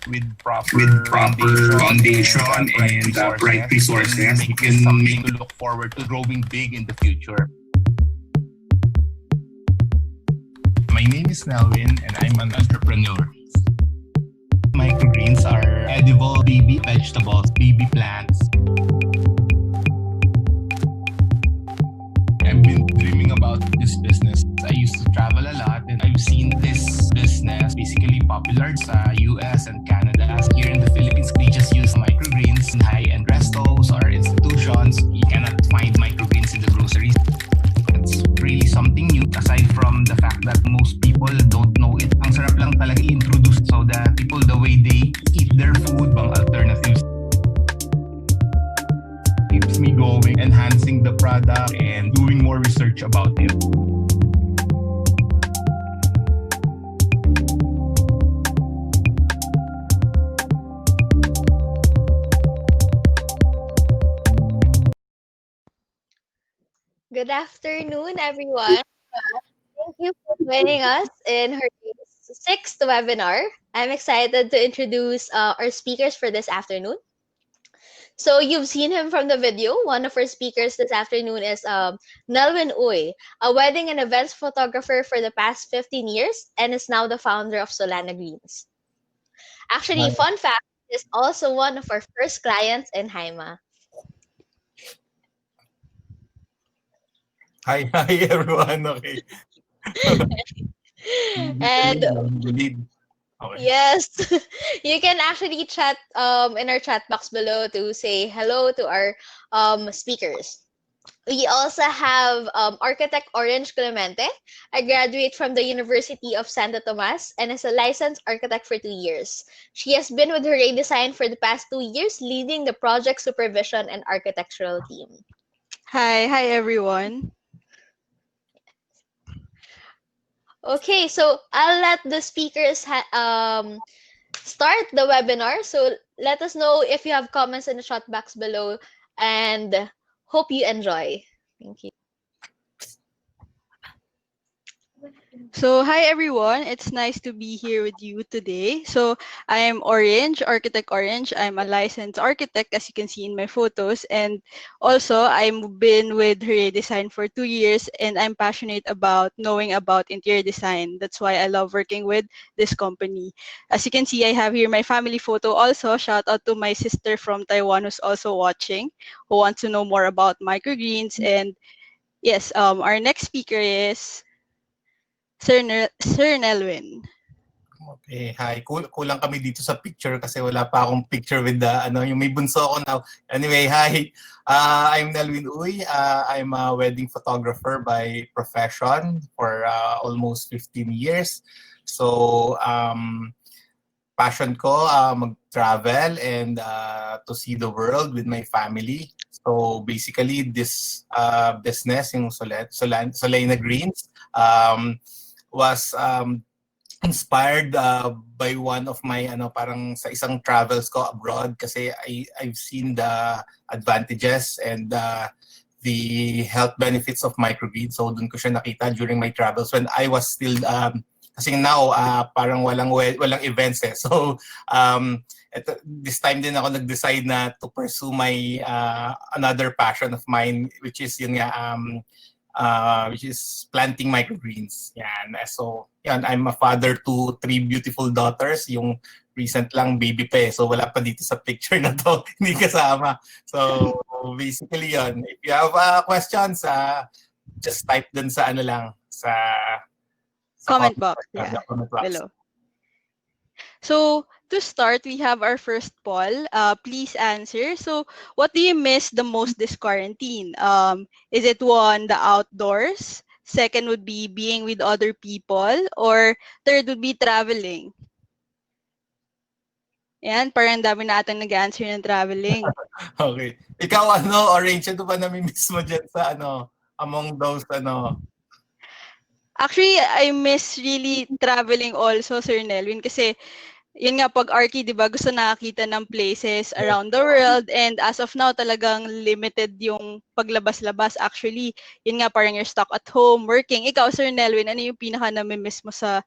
with proper foundation and right resources, you can make to look forward to growing big in the future. My name is Nelwin and I'm an entrepreneur. Microgreens are edible baby vegetables, baby plants. I've been dreaming about this business. I used to travel a lot and I've seen this business basically popular sa US and Canada. Here in the Philippines, we just use microgreens in high-end restos or institutions. You cannot find microgreens in the groceries. It's really something new aside from the fact that most people don't know it. Ang sarap lang talaga i-introduce so that people, the way they eat their food, bang alternatives. Keeps me going, enhancing the product and doing more research about it. Good afternoon, everyone. Thank you for joining us in her sixth webinar. I'm excited to introduce our speakers for this afternoon. So you've seen him from the video. One of our speakers this afternoon is Nelwin Uy, a wedding and events photographer for the past 15 years and is now the founder of Solana Greens. Actually, fun fact, is also one of our first clients in Haima. Hi everyone. Okay. And okay. yes, you can actually chat in our chat box below to say hello to our speakers. We also have architect Orange Clemente, a graduate from the University of Santo Tomas and is a licensed architect for 2 years. She has been with Hurray Design for the past 2 years, leading the project supervision and architectural team. Hi everyone. Okay, so I'll let the speakers start the webinar. So let us know if you have comments in the chat box below and hope you enjoy. Thank you. So hi everyone, it's nice to be here with you today. So I'm Orange, Architect Orange. I'm a licensed architect as you can see in my photos, and also I've been with Hurray Design for 2 years and I'm passionate about knowing about interior design. That's why I love working with this company. As you can see, I have here my family photo also. Shout out to my sister from Taiwan who's also watching, who wants to know more about microgreens. And yes, our next speaker is Sir Nelwin. Okay, hi. Kulang kami dito sa picture kasi wala pa akong picture with the yung may bunso ako now. Anyway, hi. I'm Nelwin Uy. I'm a wedding photographer by profession for almost 15 years. So, passion ko mag-travel and to see the world with my family. So basically this business, yung Solana Greens, was inspired by one of my parang sa isang travels ko abroad kasi I've seen the advantages and the health benefits of microgreens. So doon ko siya nakita during my travels when I was still kasi now parang walang events eh. So this time din ako nag-decide na to pursue my another passion of mine, which is yun nga which is planting microgreens. Yan. So, yan, I'm a father to 3 beautiful daughters. Yung recent lang baby pa eh. So, wala pa dito sa picture na to. Hindi kasama. So, basically yon. If you have questions, just type dun sa sa Comment box. Yeah. Comment box. Below. So, to start, we have our first poll. Please answer. So, what do you miss the most this quarantine? Is it one, the outdoors? Second would be being with other people? Or third would be traveling? Yan, parang dami na atang nag-answer ng traveling. Okay. Ikaw Orange, ano ba nami-miss mo dyan sa among those Actually, I miss really traveling also, Sir Nelwin, kasi yun nga, pag Archie, di ba, gusto nakakita ng places around the world, and as of now, talagang limited yung paglabas-labas. Actually, yun nga, parang you're stuck at home, working. Ikaw, Sir Nelwin, ano yung pinaka-namimiss mo sa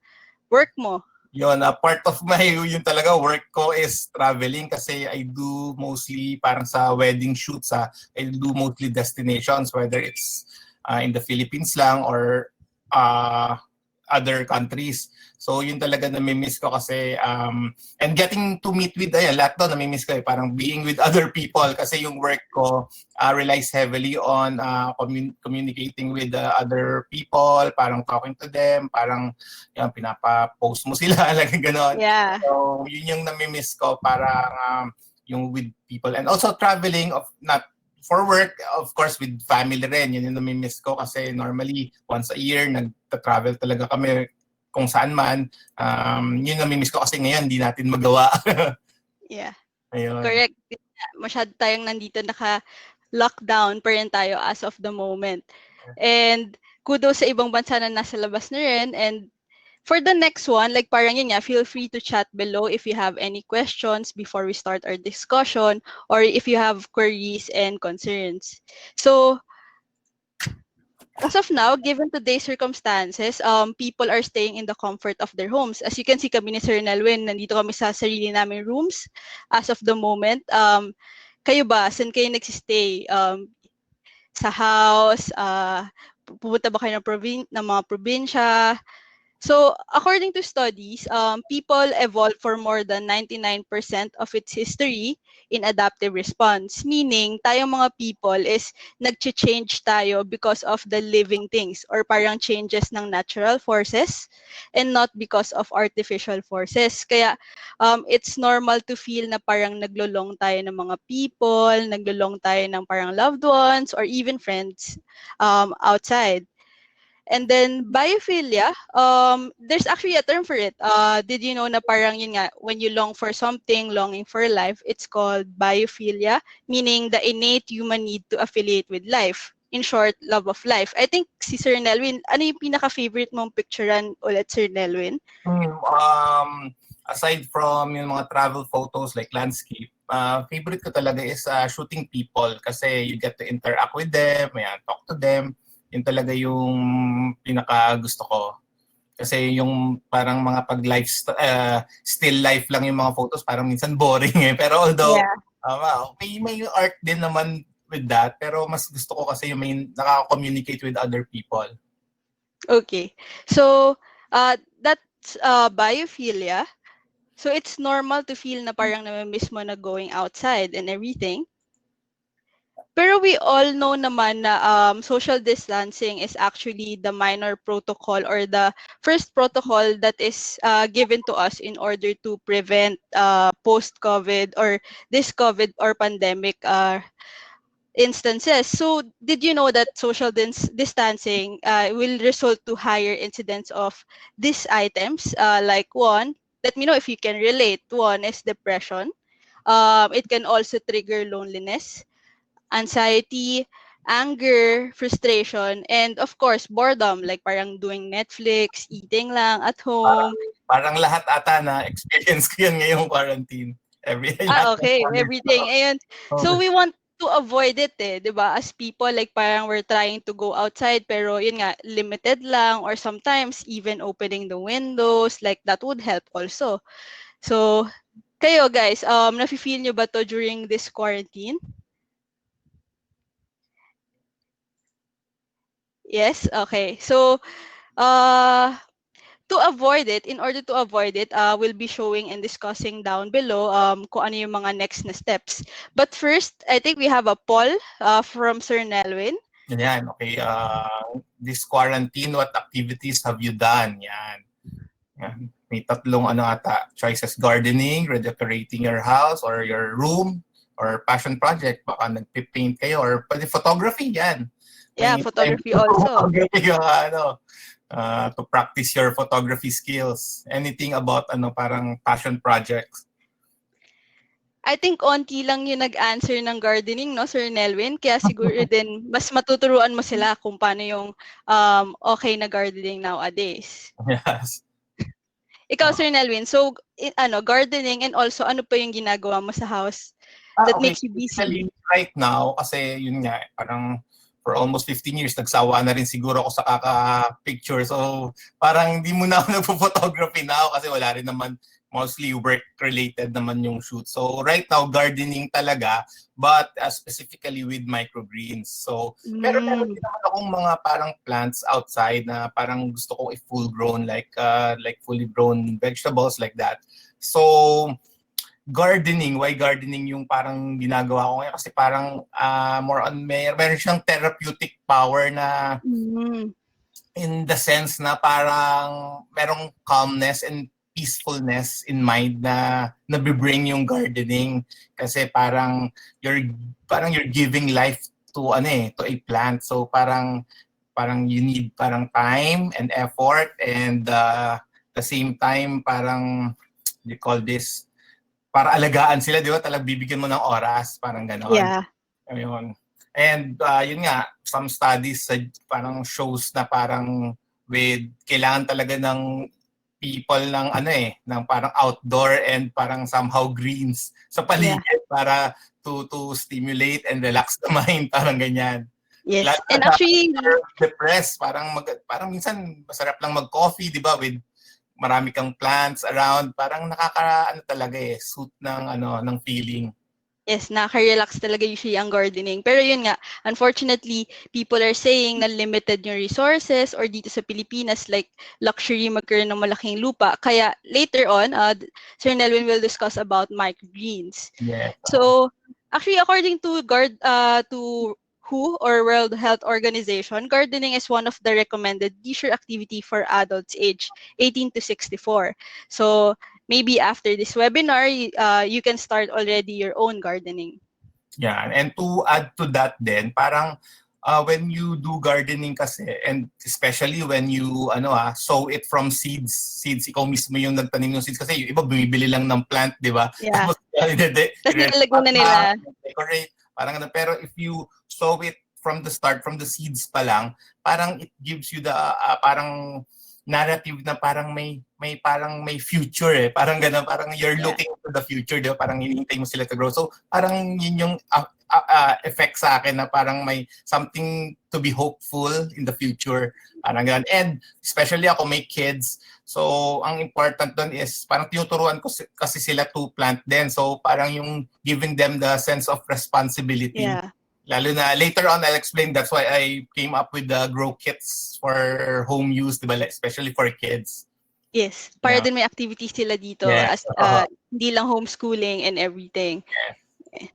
work mo? Yun, part of my yung talaga work ko is traveling kasi I do mostly parang sa wedding shoots. I do mostly destinations, whether it's in the Philippines lang or other countries. So yun talaga nami-miss ko kasi and getting to meet with lahat doon nami-miss ko parang being with other people kasi yung work ko relies heavily on communicating with other people, parang talking to them, parang yan, pinapa-post mo sila like ganon. Yeah. So yun yung nami-miss ko parang yung with people and also traveling of not for work, of course, with family rin. Yun yung nami-miss ko kasi normally once a year nagta-travel talaga kami kung saan man. Yun nami-miss ko kasi ngayon hindi natin magawa. Yeah. Ayun. Correct. Masyado tayong nandito naka-lockdown pa rin tayo as of the moment. And kudos sa ibang bansa na nasa labas na rin. And for the next one, like parang yun nga, feel free to chat below if you have any questions before we start our discussion or if you have queries and concerns. So, as of now, given today's circumstances, people are staying in the comfort of their homes. As you can see, kami ni Sir Nelwin, nandito kami sa sarili naming rooms as of the moment. Kayo ba? Saan kayo nagsistay? Sa house? Pupunta ba kayo ng mga probinsya? So, according to studies, people evolved for more than 99% of its history in adaptive response. Meaning, tayong mga people is nag-change tayo because of the living things or parang changes ng natural forces and not because of artificial forces. Kaya, it's normal to feel na parang naglulong tayo ng mga people, naglulong tayo ng parang loved ones or even friends outside. And then biophilia, there's actually a term for it. Did you know na parang yun nga, when you long for something, longing for life, it's called biophilia, meaning the innate human need to affiliate with life. In short, love of life. I think si Sir Nelwin, ano yung pinaka-favorite mong picturean ulit, Sir Nelwin? Aside from yung mga travel photos like landscape, favorite ko talaga is shooting people kasi you get to interact with them, talk to them. Yun talaga yung pinaka gusto ko. Kasi yung parang mga pag-life, still life lang yung mga photos, parang minsan boring eh. Pero although, may art din naman with that, pero mas gusto ko kasi yung may nakaka-communicate with other people. Okay. So, that's biophilia. So, it's normal to feel na parang namimiss mo na going outside and everything. Pero we all know naman na social distancing is actually the minor protocol or the first protocol that is given to us in order to prevent post-COVID or this COVID or pandemic instances. So, did you know that social distancing will result to higher incidence of these items? Like one, let me know if you can relate. One is depression. It can also trigger loneliness, anxiety, anger, frustration, and of course, boredom, like parang doing Netflix, eating lang at home. Parang lahat ata na experience ko yan ngayong quarantine. Okay, everything. Ayun. So we want to avoid it di ba? As people, like parang we're trying to go outside, pero yun nga, limited lang, or sometimes even opening the windows, like that would help also. So, kayo guys, nafe-feel nyo ba to during this quarantine? Yes? Okay. So, to avoid it, in order to avoid it, we'll be showing and discussing down below kung ano yung mga next na steps. But first, I think we have a poll from Sir Nelwin. Yan, okay. This quarantine, what activities have you done? Yan. May tatlong choices: gardening, redecorating your house or your room, or passion project. Baka nagpipaint kayo, or pwede photography, yan. Yeah, photography also. Photography to practice your photography skills. Anything about parang passion projects. I think onti lang yung nag-answer ng gardening, no, Sir Nelwin? Kaya siguro din, mas matuturuan mo sila kung paano yung okay na gardening nowadays. Yes. Ikaw, Sir Nelwin, so gardening, and also ano pa yung ginagawa mo sa house that makes you busy? Right now, kasi yun nga, parang for almost 15 years, nagsawa na rin siguro ako sa kaka-picture. So, parang hindi mo na ako nagpo-photography na ako kasi wala rin naman, mostly work-related naman yung shoot. So, right now, gardening talaga, but specifically with microgreens. So, pero meron din naman akong mga parang plants outside na parang gusto kong i-full grown, like fully grown vegetables like that. So, gardening, why gardening yung parang ginagawa ko ngayon? Kasi parang more on, meron siyang therapeutic power na in the sense na parang merong calmness and peacefulness in mind na nabibring yung gardening kasi parang you're giving life to to a plant. So parang you need parang time and effort, and the same time parang you call this, para alagaan sila, di ba? Talagang bibigyan mo ng oras, parang gano'n. Yeah. Ayun. And yun nga, some studies parang shows na parang kailangan talaga ng people ng ng parang outdoor and parang somehow greens sa paligid para to stimulate and relax the mind, parang ganyan. Yes. Lalo And na actually, depressed, parang minsan masarap lang mag-coffee, di ba, with marami kang plants around, parang talaga suit ng feeling. yes, nakaka-relax talaga usually ang gardening. Pero yun nga, unfortunately, people are saying na limited yung resources, or dito sa Pilipinas, like luxury magkaroon ng malaking lupa. Kaya later on, Sir Nelwin will discuss about microgreens. Yes. So, actually, according to WHO, or World Health Organization, gardening is one of the recommended leisure activity for adults aged 18 to 64. So, maybe after this webinar, you can start already your own gardening. Yeah, and to add to that then, parang when you do gardening kasi, and especially when you sow it from seeds, ikaw mismo yung nagtanim ng seeds, kasi yung iba bumibili lang ng plant, di ba? Yeah. Tapos nilalagyan na nila. Decorate, parang pero if you sow it from the start, from the seeds pa lang, parang it gives you the parang narrative na parang may future parang gano'n, parang you're looking to the future, di ba? Parang hinihintay mo sila to grow. So parang yun yung effect sa akin na parang may something to be hopeful in the future, parang gano'n. And especially ako, may kids, so ang important doon is parang tinuturuan ko kasi sila to plant din, so parang yung giving them the sense of responsibility. Yeah. Lalo na later on, I'll explain, that's why I came up with the grow kits for home use, diba? Especially for kids. Yes, para din may activities sila dito, as hindi lang homeschooling and everything. Yeah.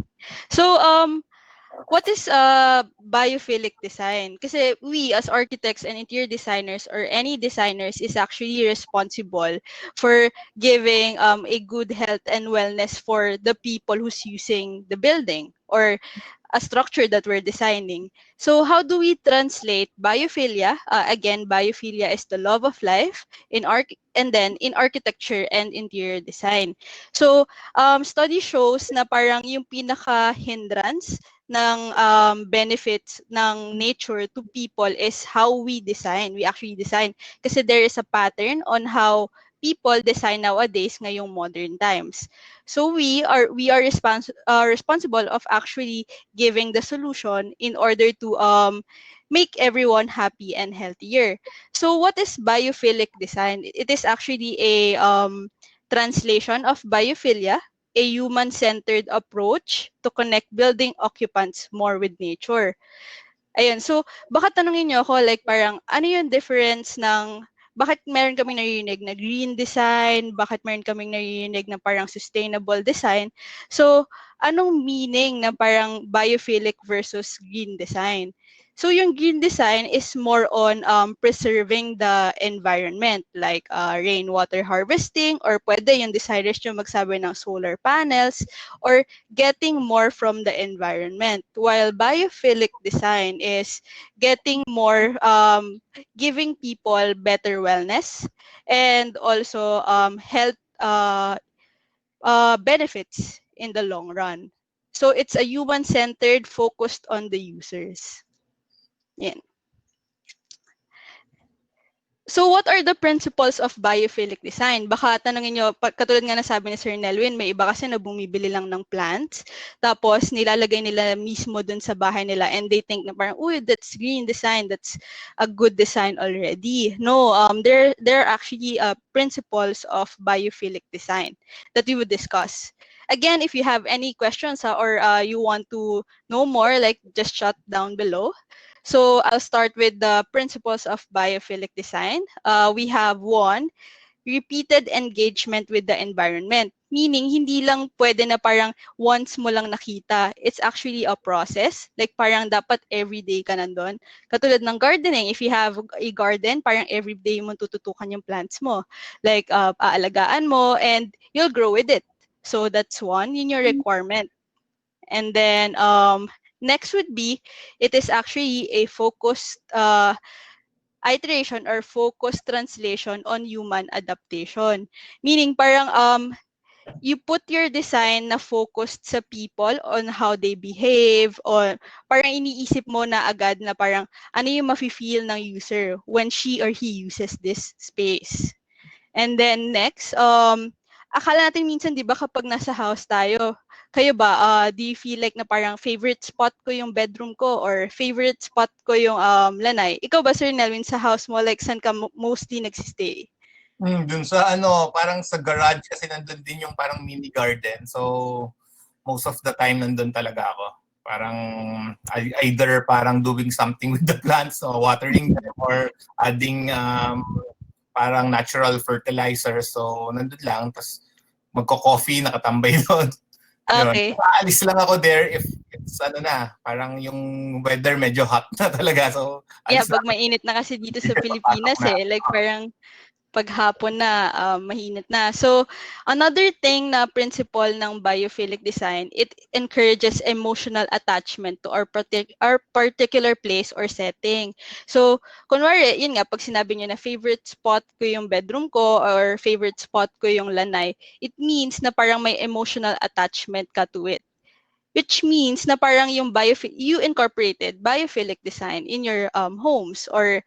So, what is biophilic design? Kasi we as architects and interior designers, or any designers, is actually responsible for giving a good health and wellness for the people who's using the building or a structure that we're designing. So how do we translate biophilia? Again, biophilia is the love of life and then in architecture and interior design. So study shows na parang yung pinaka hindrance ng benefits ng nature to people is how we design. We actually design kasi there is a pattern on how people design nowadays ngayong modern times. So we are responsible of actually giving the solution in order to make everyone happy and healthier. So what is biophilic design? It is actually a translation of biophilia, a human-centered approach to connect building occupants more with nature. Ayun, so baka tanungin niyo ako, like parang ano yung difference ng bakit meron kaming naririnig na green design, bakit meron kaming naririnig na parang sustainable design. So, anong meaning na parang biophilic versus green design? So, yung green design is more on preserving the environment, like rainwater harvesting, or pwede yung designers nyo magsabi ng solar panels, or getting more from the environment. While biophilic design is getting more, giving people better wellness and also health benefits in the long run. So it's a human-centered, focused on the users. Yan. So what are the principles of biophilic design? Baka tanongin nyo, katulad nga nasabi ni Sir Nelwin, may iba kasi na bumibili lang ng plants, tapos nilalagay nila mismo dun sa bahay nila and they think na parang, uy, that's green design, that's a good design already. No, there are actually principles of biophilic design that we would discuss. Again, if you have any questions or you want to know more, like just shut down below. So I'll start with the principles of biophilic design. We have one, repeated engagement with the environment. Meaning, hindi lang pwede na parang once mo lang nakita. It's actually a process. Like parang dapat everyday ka nandun. Katulad ng gardening, if you have a garden, parang everyday mo tututukan yung plants mo. Like aalagaan mo and you'll grow with it. So that's one, yun your requirement. And then next would be, it is actually a focused iteration or focused translation on human adaptation. Meaning parang you put your design na focused sa people on how they behave or parang iniisip mo na agad na parang ano yung mafe-feel ng user when she or he uses this space. And then next, akala natin minsan 'di ba kapag nasa house tayo, kayo ba do you feel like na parang favorite spot ko yung bedroom ko or favorite spot ko yung lanay? Ikaw ba Sir Nelwin sa house mo like saan ka mostly nagsistay? Dun sa parang sa garage kasi nandun din yung parang mini garden. So most of the time nandun talaga ako. Parang either parang doing something with the plants, watering them or adding parang natural fertilizer. So nandun lang, tapos magko-coffee, nakatambay doon. Okay. Aalis lang ako there if it's parang yung weather medyo hot na talaga. So Yeah, alis pag lang. mainit na kasi dito sa Pilipinas like parang paghapon na mahinit na. So another thing na principle ng biophilic design, it encourages emotional attachment to our particular place or setting. So kunwari, yun nga, pag sinabi niyo na favorite spot ko yung bedroom ko or favorite spot ko yung lanay, it means na parang may emotional attachment ka to it. Which means na parang yung you incorporated biophilic design in your homes or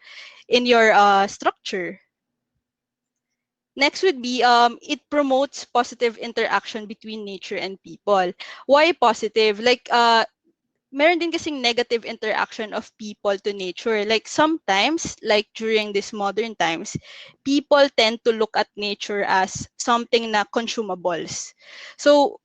in your structure. Next would be, it promotes positive interaction between nature and people. Why positive? Like, meron din kasing negative interaction of people to nature. Like sometimes, like during these modern times, people tend to look at nature as something na consumables. So,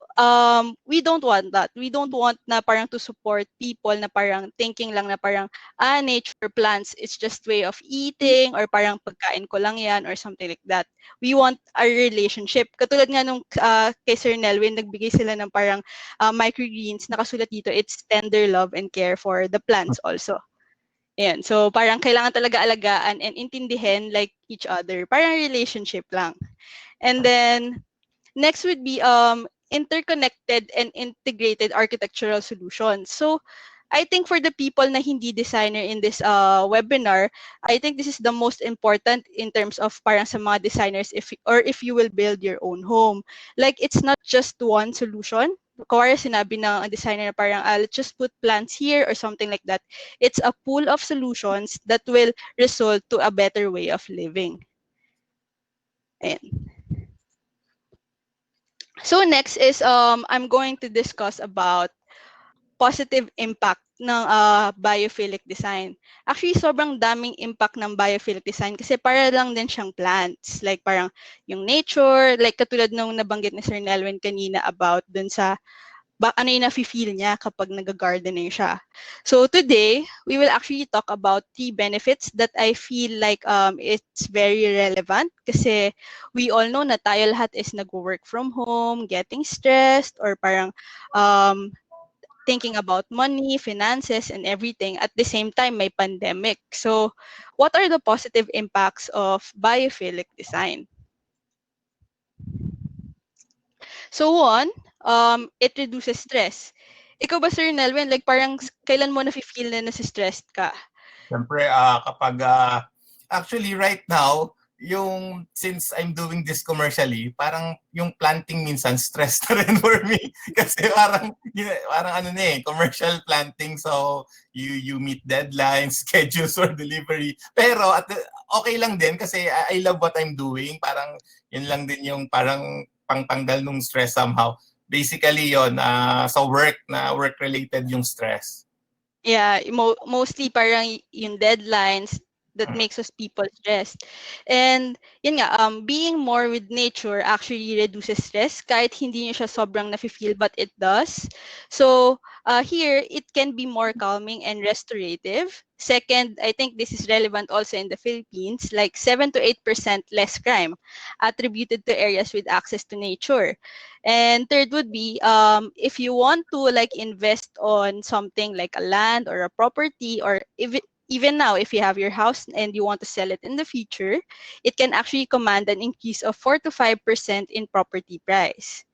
we don't want that. We don't want na parang to support people na parang thinking lang na parang, nature plants, it's just way of eating or parang pagkain ko lang yan or something like that. We want a relationship. Katulad nga nung kay Sir Nelwin, nagbigay sila ng parang microgreens, nakasulat dito, it's tender love and care for the plants also. Ayan. So, parang kailangan talaga alagaan and intindihin like each other. Parang relationship lang. And then, next would be interconnected and integrated architectural solutions. So, I think for the people na hindi designer in this webinar, I think this is the most important in terms of parang sa mga designers if you will build your own home. Like, it's not just one solution. Kaya sinabi ng designer na parang, let's just put plants here or something like that. It's a pool of solutions that will result to a better way of living. Ayan. So next is I'm going to discuss about positive impact ng biophilic design. Actually, sobrang daming impact ng biophilic design kasi para lang din siyang plants. Like parang yung nature, like katulad nung nabanggit ni Sir Nelwin kanina about dun sa ano yung nafe-feel niya kapag nag-gardening siya. So today, we will actually talk about 3 benefits that I feel like it's very relevant kasi we all know na tayo lahat is nag-work from home, getting stressed, or parang thinking about money, finances, and everything. At the same time, may pandemic. So what are the positive impacts of biophilic design? So one, it reduces stress. Ikaw ba, Sir Nelwin, like parang kailan mo na-feel na nasi-stressed ka? Siyempre, kapag actually right now, since I'm doing this commercially, parang yung planting minsan stress na rin for me kasi parang ano na commercial planting, so you meet deadlines, schedules for delivery. Pero okay lang din kasi I love what I'm doing. Parang yun lang din yung parang pangtanggal nung stress somehow. Basically yon sa work related yung stress. Yeah, mostly parang yung deadlines that makes us people stressed. And yun nga, being more with nature actually reduces stress kahit hindi nyo siya sobrang nafe-feel, but it does. So here, it can be more calming and restorative. Second, I think this is relevant also in the Philippines, like 7 to 8% less crime attributed to areas with access to nature. And third would be if you want to like invest on something like a land or a property, or even now if you have your house and you want to sell it in the future, it can actually command an increase of 4 to 5% in property price.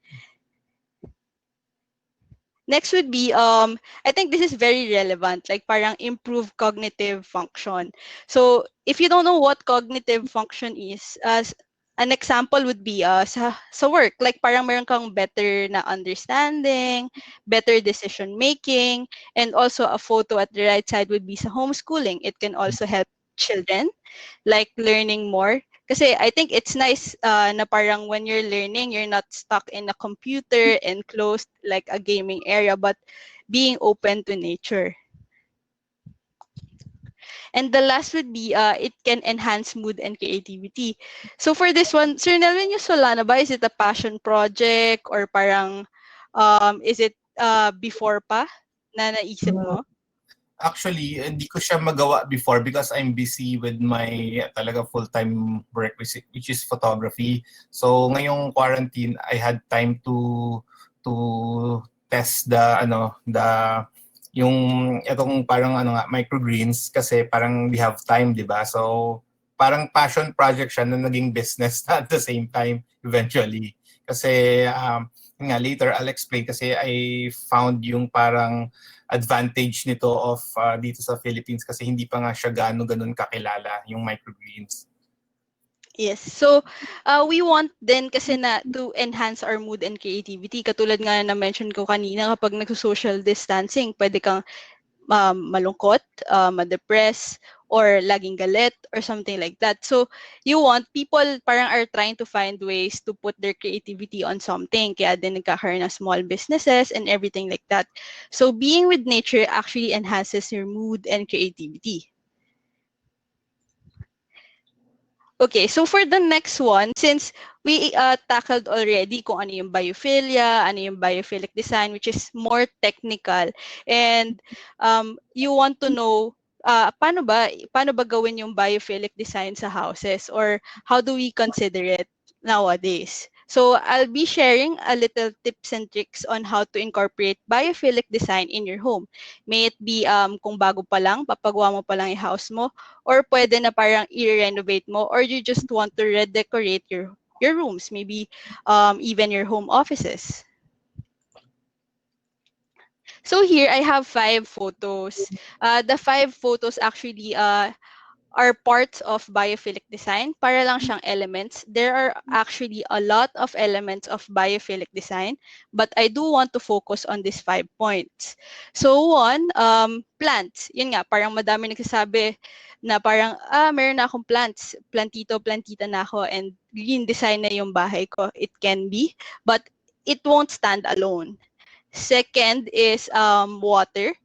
Next would be, I think this is very relevant, like parang improve cognitive function. So if you don't know what cognitive function is, as an example would be sa work, like parang meron kang better na understanding, better decision making, and also a photo at the right side would be sa homeschooling. It can also help children like learning more. Kasi I think it's nice na parang when you're learning, you're not stuck in a computer and closed like a gaming area, but being open to nature. And the last would be, it can enhance mood and creativity. So for this one, Sir Nelwin, yung Solana ba, is it a passion project or parang, is it before pa na naisip mo? Actually, hindi ko siya magawa before because I'm busy with my talaga full-time work, which is photography. So ngayong quarantine, I had time to test yung itong parang microgreens kasi parang we have time, di ba? So parang passion project siya na naging business at the same time eventually. Kasi later I'll explain kasi I found yung parang advantage nito of dito sa Philippines kasi hindi pa nga siya ganun kakilala yung microgreens. Yes. So, we want din kasi na to enhance our mood and creativity. Katulad nga na mention ko kanina, kapag nagso-social distancing, pwede kang malungkot, ma-depress, or laging galit, or something like that. So, you want, people parang are trying to find ways to put their creativity on something. Kaya din nagkakaroon ng small businesses and everything like that. So, being with nature actually enhances your mood and creativity. Okay, so for the next one, since we tackled already kung ano yung biophilia, ano yung biophilic design, which is more technical, and you want to know paano ba gawin yung biophilic design sa houses, or how do we consider it nowadays? So I'll be sharing a little tips and tricks on how to incorporate biophilic design in your home. May it be kung bago pa lang, papagawa mo pa lang yung house mo, or pwede na parang i-renovate mo, or you just want to redecorate your rooms, maybe even your home offices. So here I have 5 photos. The 5 photos actually are parts of biophilic design. Para lang siyang elements. There are actually a lot of elements of biophilic design, but I do want to focus on these 5 points. So one, plants. Yun nga, parang madami nagsasabi na parang, meron na akong plants. Plantita na ako, and green design na yung bahay ko. It can be, but it won't stand alone. Second is water.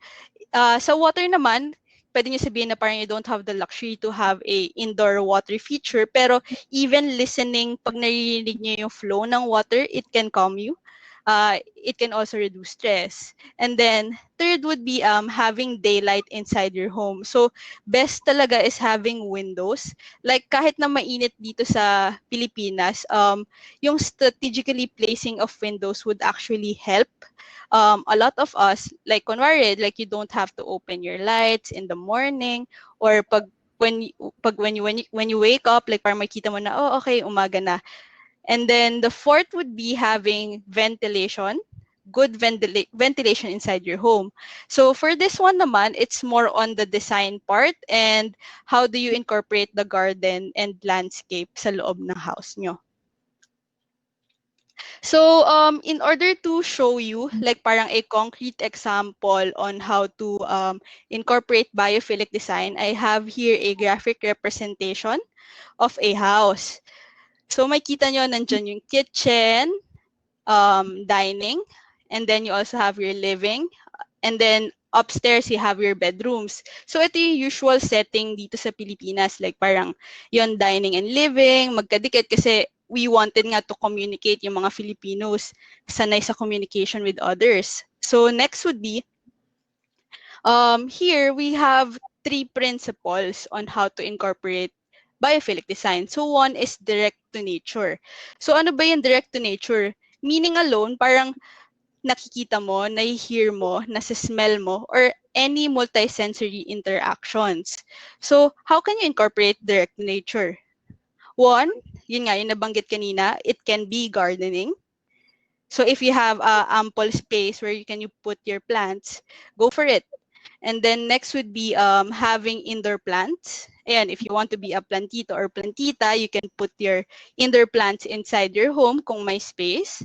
Sa water naman, pwede nyo sabihin na parang you don't have the luxury to have a indoor water feature, pero even listening, pag naririnig nyo yung flow ng water, it can calm you. It can also reduce stress. And then, third would be having daylight inside your home. So, best talaga is having windows. Like, kahit na mainit dito sa Pilipinas, yung strategically placing of windows would actually help. A lot of us, like kunwari, like you don't have to open your lights in the morning, or when you wake up, like parang makita mo na, oh, okay, umaga na. And then the fourth would be having ventilation. good ventilation inside your home. So for this one naman, it's more on the design part and how do you incorporate the garden and landscape sa loob ng house nyo. So in order to show you like parang a concrete example on how to incorporate biophilic design, I have here a graphic representation of a house. So makita nyo nandyan yung kitchen, dining, and then you also have your living, and then upstairs you have your bedrooms. So ito yung usual setting dito sa Pilipinas, like parang yon dining and living, magkadikit kasi we wanted nga to communicate yung mga Filipinos, sanay sa communication with others. So next would be, here we have 3 principles on how to incorporate biophilic design. So one is direct to nature. So ano ba yung direct to nature? Meaning alone, parang nakikita mo, nahi-hear mo, nasa-smell mo, or any multisensory interactions. So how can you incorporate direct to nature? One, yun nga, yung nabanggit kanina, it can be gardening. So if you have ample space where you can put your plants, go for it. And then next would be having indoor plants. And if you want to be a plantito or plantita, you can put your indoor plants inside your home kung may space.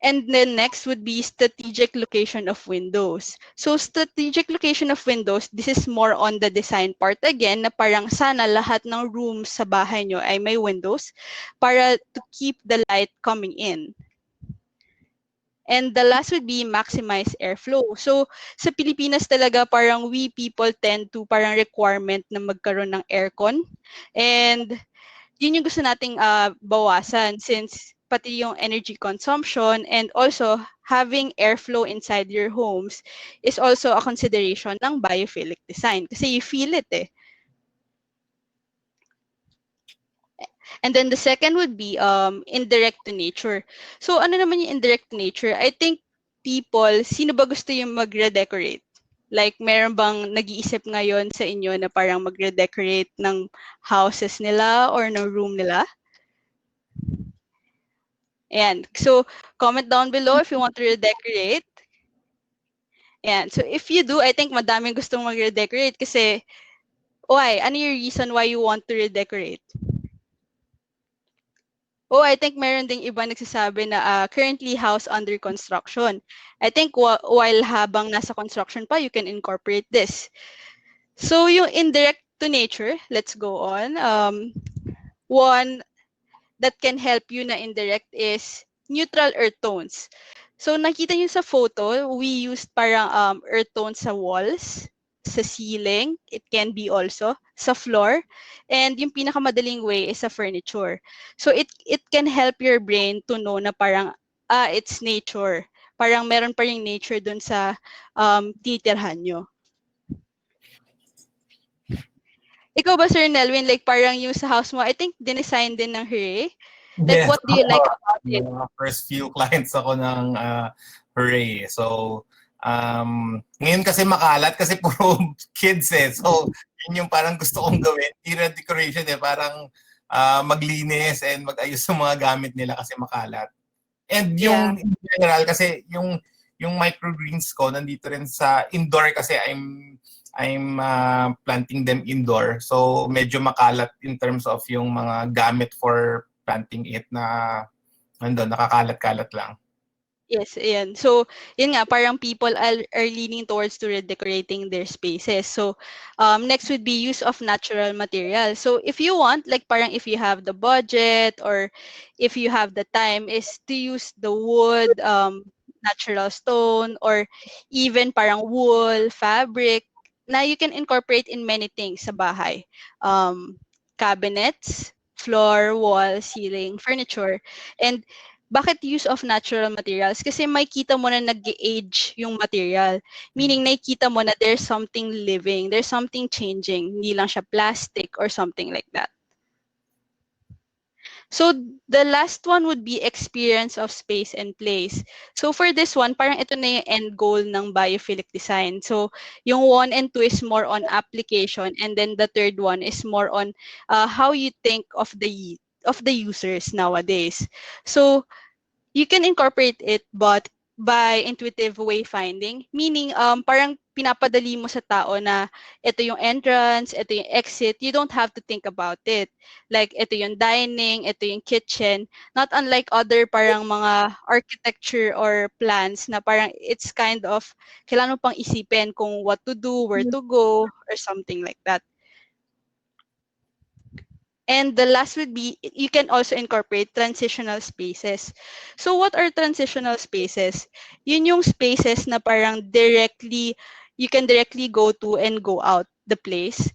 And then next would be strategic location of windows. So strategic location of windows, this is more on the design part again, na parang sana lahat ng rooms sa bahay nyo ay may windows para to keep the light coming in. And the last would be maximize airflow. So sa Pilipinas talaga parang we people tend to parang requirement na magkaroon ng aircon. And yun yung gusto nating bawasan since pati yung energy consumption and also having airflow inside your homes is also a consideration ng biophilic design kasi you feel it eh. And then the second would be indirect to nature. So ano naman yung indirect to nature? I think people, sino ba gusto yung mag-redecorate? Like, meron bang nag-iisip ngayon sa inyo na parang mag-redecorate ng houses nila or ng room nila? And so comment down below if you want to redecorate. And so if you do, I think madaming gustong mag-redecorate kasi why? Ano yung reason why you want to redecorate? Oh, I think meron ding iba nagsasabi na currently house under construction. I think while habang nasa construction pa, you can incorporate this. So yung indirect to nature, let's go on. One that can help you na indirect is neutral earth tones. So nakita niyo sa photo, we used parang earth tones sa walls, sa ceiling, it can be also sa floor, and yung pinakamadaling way is sa furniture. So it can help your brain to know na parang it's nature. Parang meron pa ring nature dun sa titirhan nyo. Ikaw ba, Sir Nelwin, like parang yung sa house mo, I think dinesign din ng Hurray? Like, Yes, what do you like about it? First few clients ako ng Hurray. So, ngayon kasi makalat kasi puro kids eh. So, yun yung parang gusto kong gawin. Era decoration eh. Parang maglinis and mag-ayos ng mga gamit nila kasi makalat. And yung in general kasi yung microgreens ko nandito rin sa indoor kasi I'm planting them indoor. So medyo makalat in terms of yung mga gamit for planting it na nakakalat-kalat lang. Yes, ayan. So, yun nga, parang people are leaning towards to redecorating their spaces. So, next would be use of natural materials. So, if you want, like parang if you have the budget or if you have the time, is to use the wood, natural stone, or even parang wool, fabric, na you can incorporate in many things sa bahay. Cabinets, floor, wall, ceiling, furniture, and bakit use of natural materials? Kasi makikita mo na nag-age yung material. Meaning, nakikita mo na there's something living, there's something changing. Hindi lang siya plastic or something like that. So, the last one would be experience of space and place. So, for this one, parang ito na yung end goal ng biophilic design. So, yung 1 and 2 is more on application, and then the third one is more on how you think of the users nowadays. So, you can incorporate it, but by intuitive wayfinding, meaning parang pinapadali mo sa tao na ito yung entrance, ito yung exit, you don't have to think about it. Like ito yung dining, ito yung kitchen, not unlike other parang mga architecture or plans na parang it's kind of kailangan mo pang isipin kung what to do, where to go, or something like that. And the last would be, you can also incorporate transitional spaces. So what are transitional spaces? Yun yung spaces na parang you can directly go to and go out the place.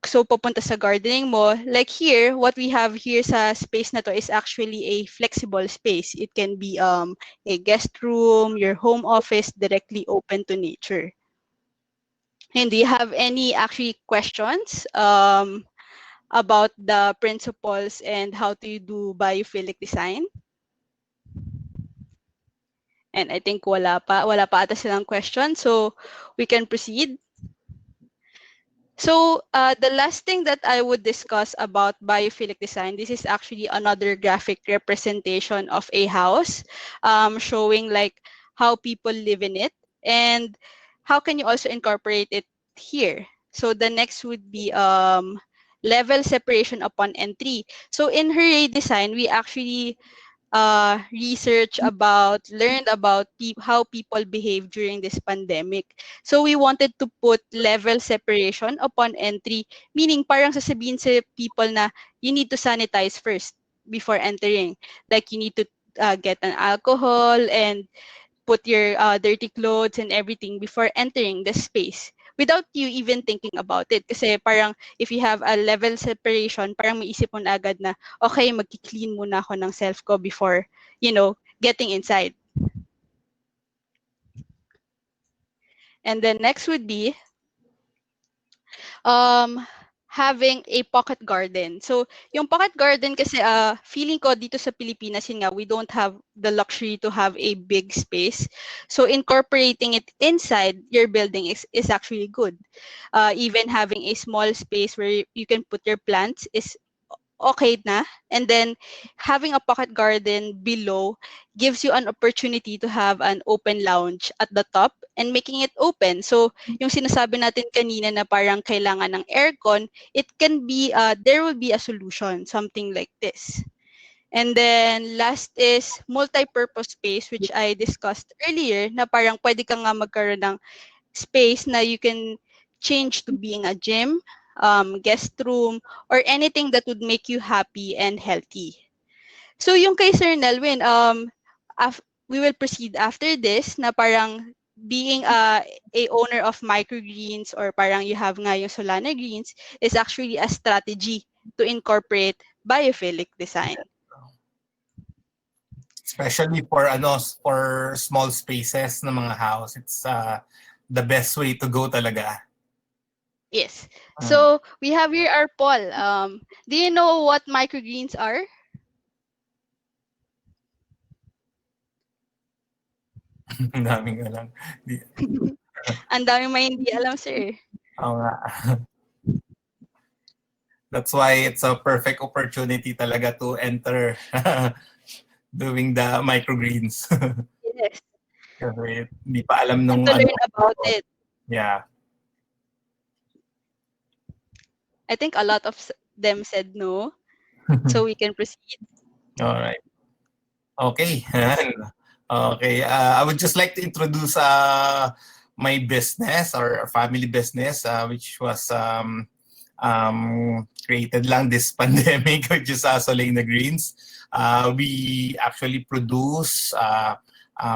So pupunta sa gardening mo. Like here, what we have here sa space na to is actually a flexible space. It can be a guest room, your home office, directly open to nature. And do you have any actually questions? About the principles and how to do biophilic design? And I think wala pa ata silang question, so we can proceed. So the last thing that I would discuss about biophilic design, this is actually another graphic representation of a house, showing like how people live in it and how can you also incorporate it here. So the next would be level separation upon entry. So in Hurray Design, we actually learned about how people behave during this pandemic. So we wanted to put level separation upon entry, meaning parang sasabihin sa people na you need to sanitize first before entering. Like you need to get an alcohol and put your dirty clothes and everything before entering the space without you even thinking about it. Kasi parang if you have a level separation, parang maisip mo na agad na, okay, magki-clean muna ako ng self ko before, getting inside. And then next would be having a pocket garden. So, yung pocket garden kasi feeling ko dito sa Pilipinas, yun nga, we don't have the luxury to have a big space. So, incorporating it inside your building is actually good. Even having a small space where you can put your plants is okay na. And then having a pocket garden below gives you an opportunity to have an open lounge at the top and making it open. So yung sinasabi natin kanina na parang kailangan ng aircon, it can be, there will be a solution, something like this. And then last is multi-purpose space, which I discussed earlier, na parang pwede ka nga magkaroon ng space na you can change to being a gym, guest room, or anything that would make you happy and healthy. So yung kay Sir Nelwin, we will proceed after this na parang being a owner of Microgreens or parang you have nga yung Solana Greens is actually a strategy to incorporate biophilic design. Especially for small spaces ng mga house, it's the best way to go talaga. Yes. So we have here our poll. Do you know what microgreens are? Ang daming alam. Ang daming may hindi alam, sir. Oo nga. That's why it's a perfect opportunity talaga to enter doing the microgreens. Yes. Kasi hindi pa alam nung And to learn about it. Yeah. I think a lot of them said no. So we can proceed. All right. Okay. Okay. I would just like to introduce my business or family business, which was created lang this pandemic, which is Solana Greens. We actually produce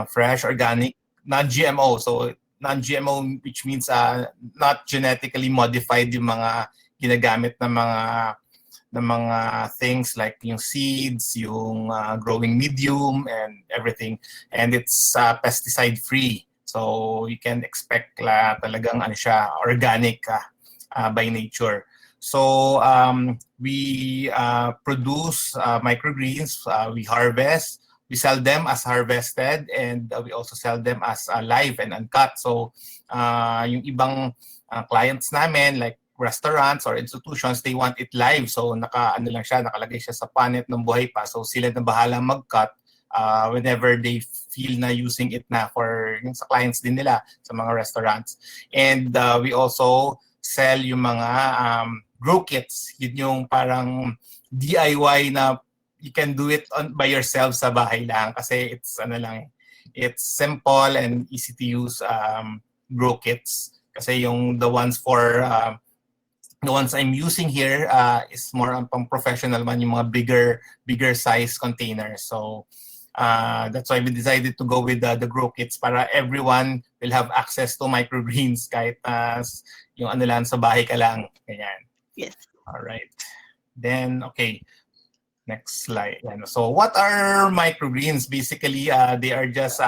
fresh, organic, non-GMO. So non-GMO, which means not genetically modified yung mga ginagamit na mga things like yung seeds, yung growing medium and everything. And it's pesticide free. So you can expect talagang siya, organic by nature. So we produce microgreens, we harvest, we sell them as harvested, and we also sell them as live and uncut. So yung ibang clients namin like restaurants or institutions, they want it live. So nakalagay siya sa panet ng buhay pa. So sila na bahala mag-cut. whenever they feel na using it na for yung sa clients din nila sa mga restaurants. And we also sell yung mga grow kits. Yun yung parang DIY na you can do it by yourself sa bahay lang kasi it's it's simple and easy to use grow kits. Kasi yung the ones I'm using here is more on pang professional man, yung mga bigger size containers. So that's why we decided to go with the grow kits para everyone will have access to microgreens kahit yung ano lang sa bahay ka lang. Ganyan. Yes. All right. Then, okay. Next slide. So what are microgreens? Basically, they are just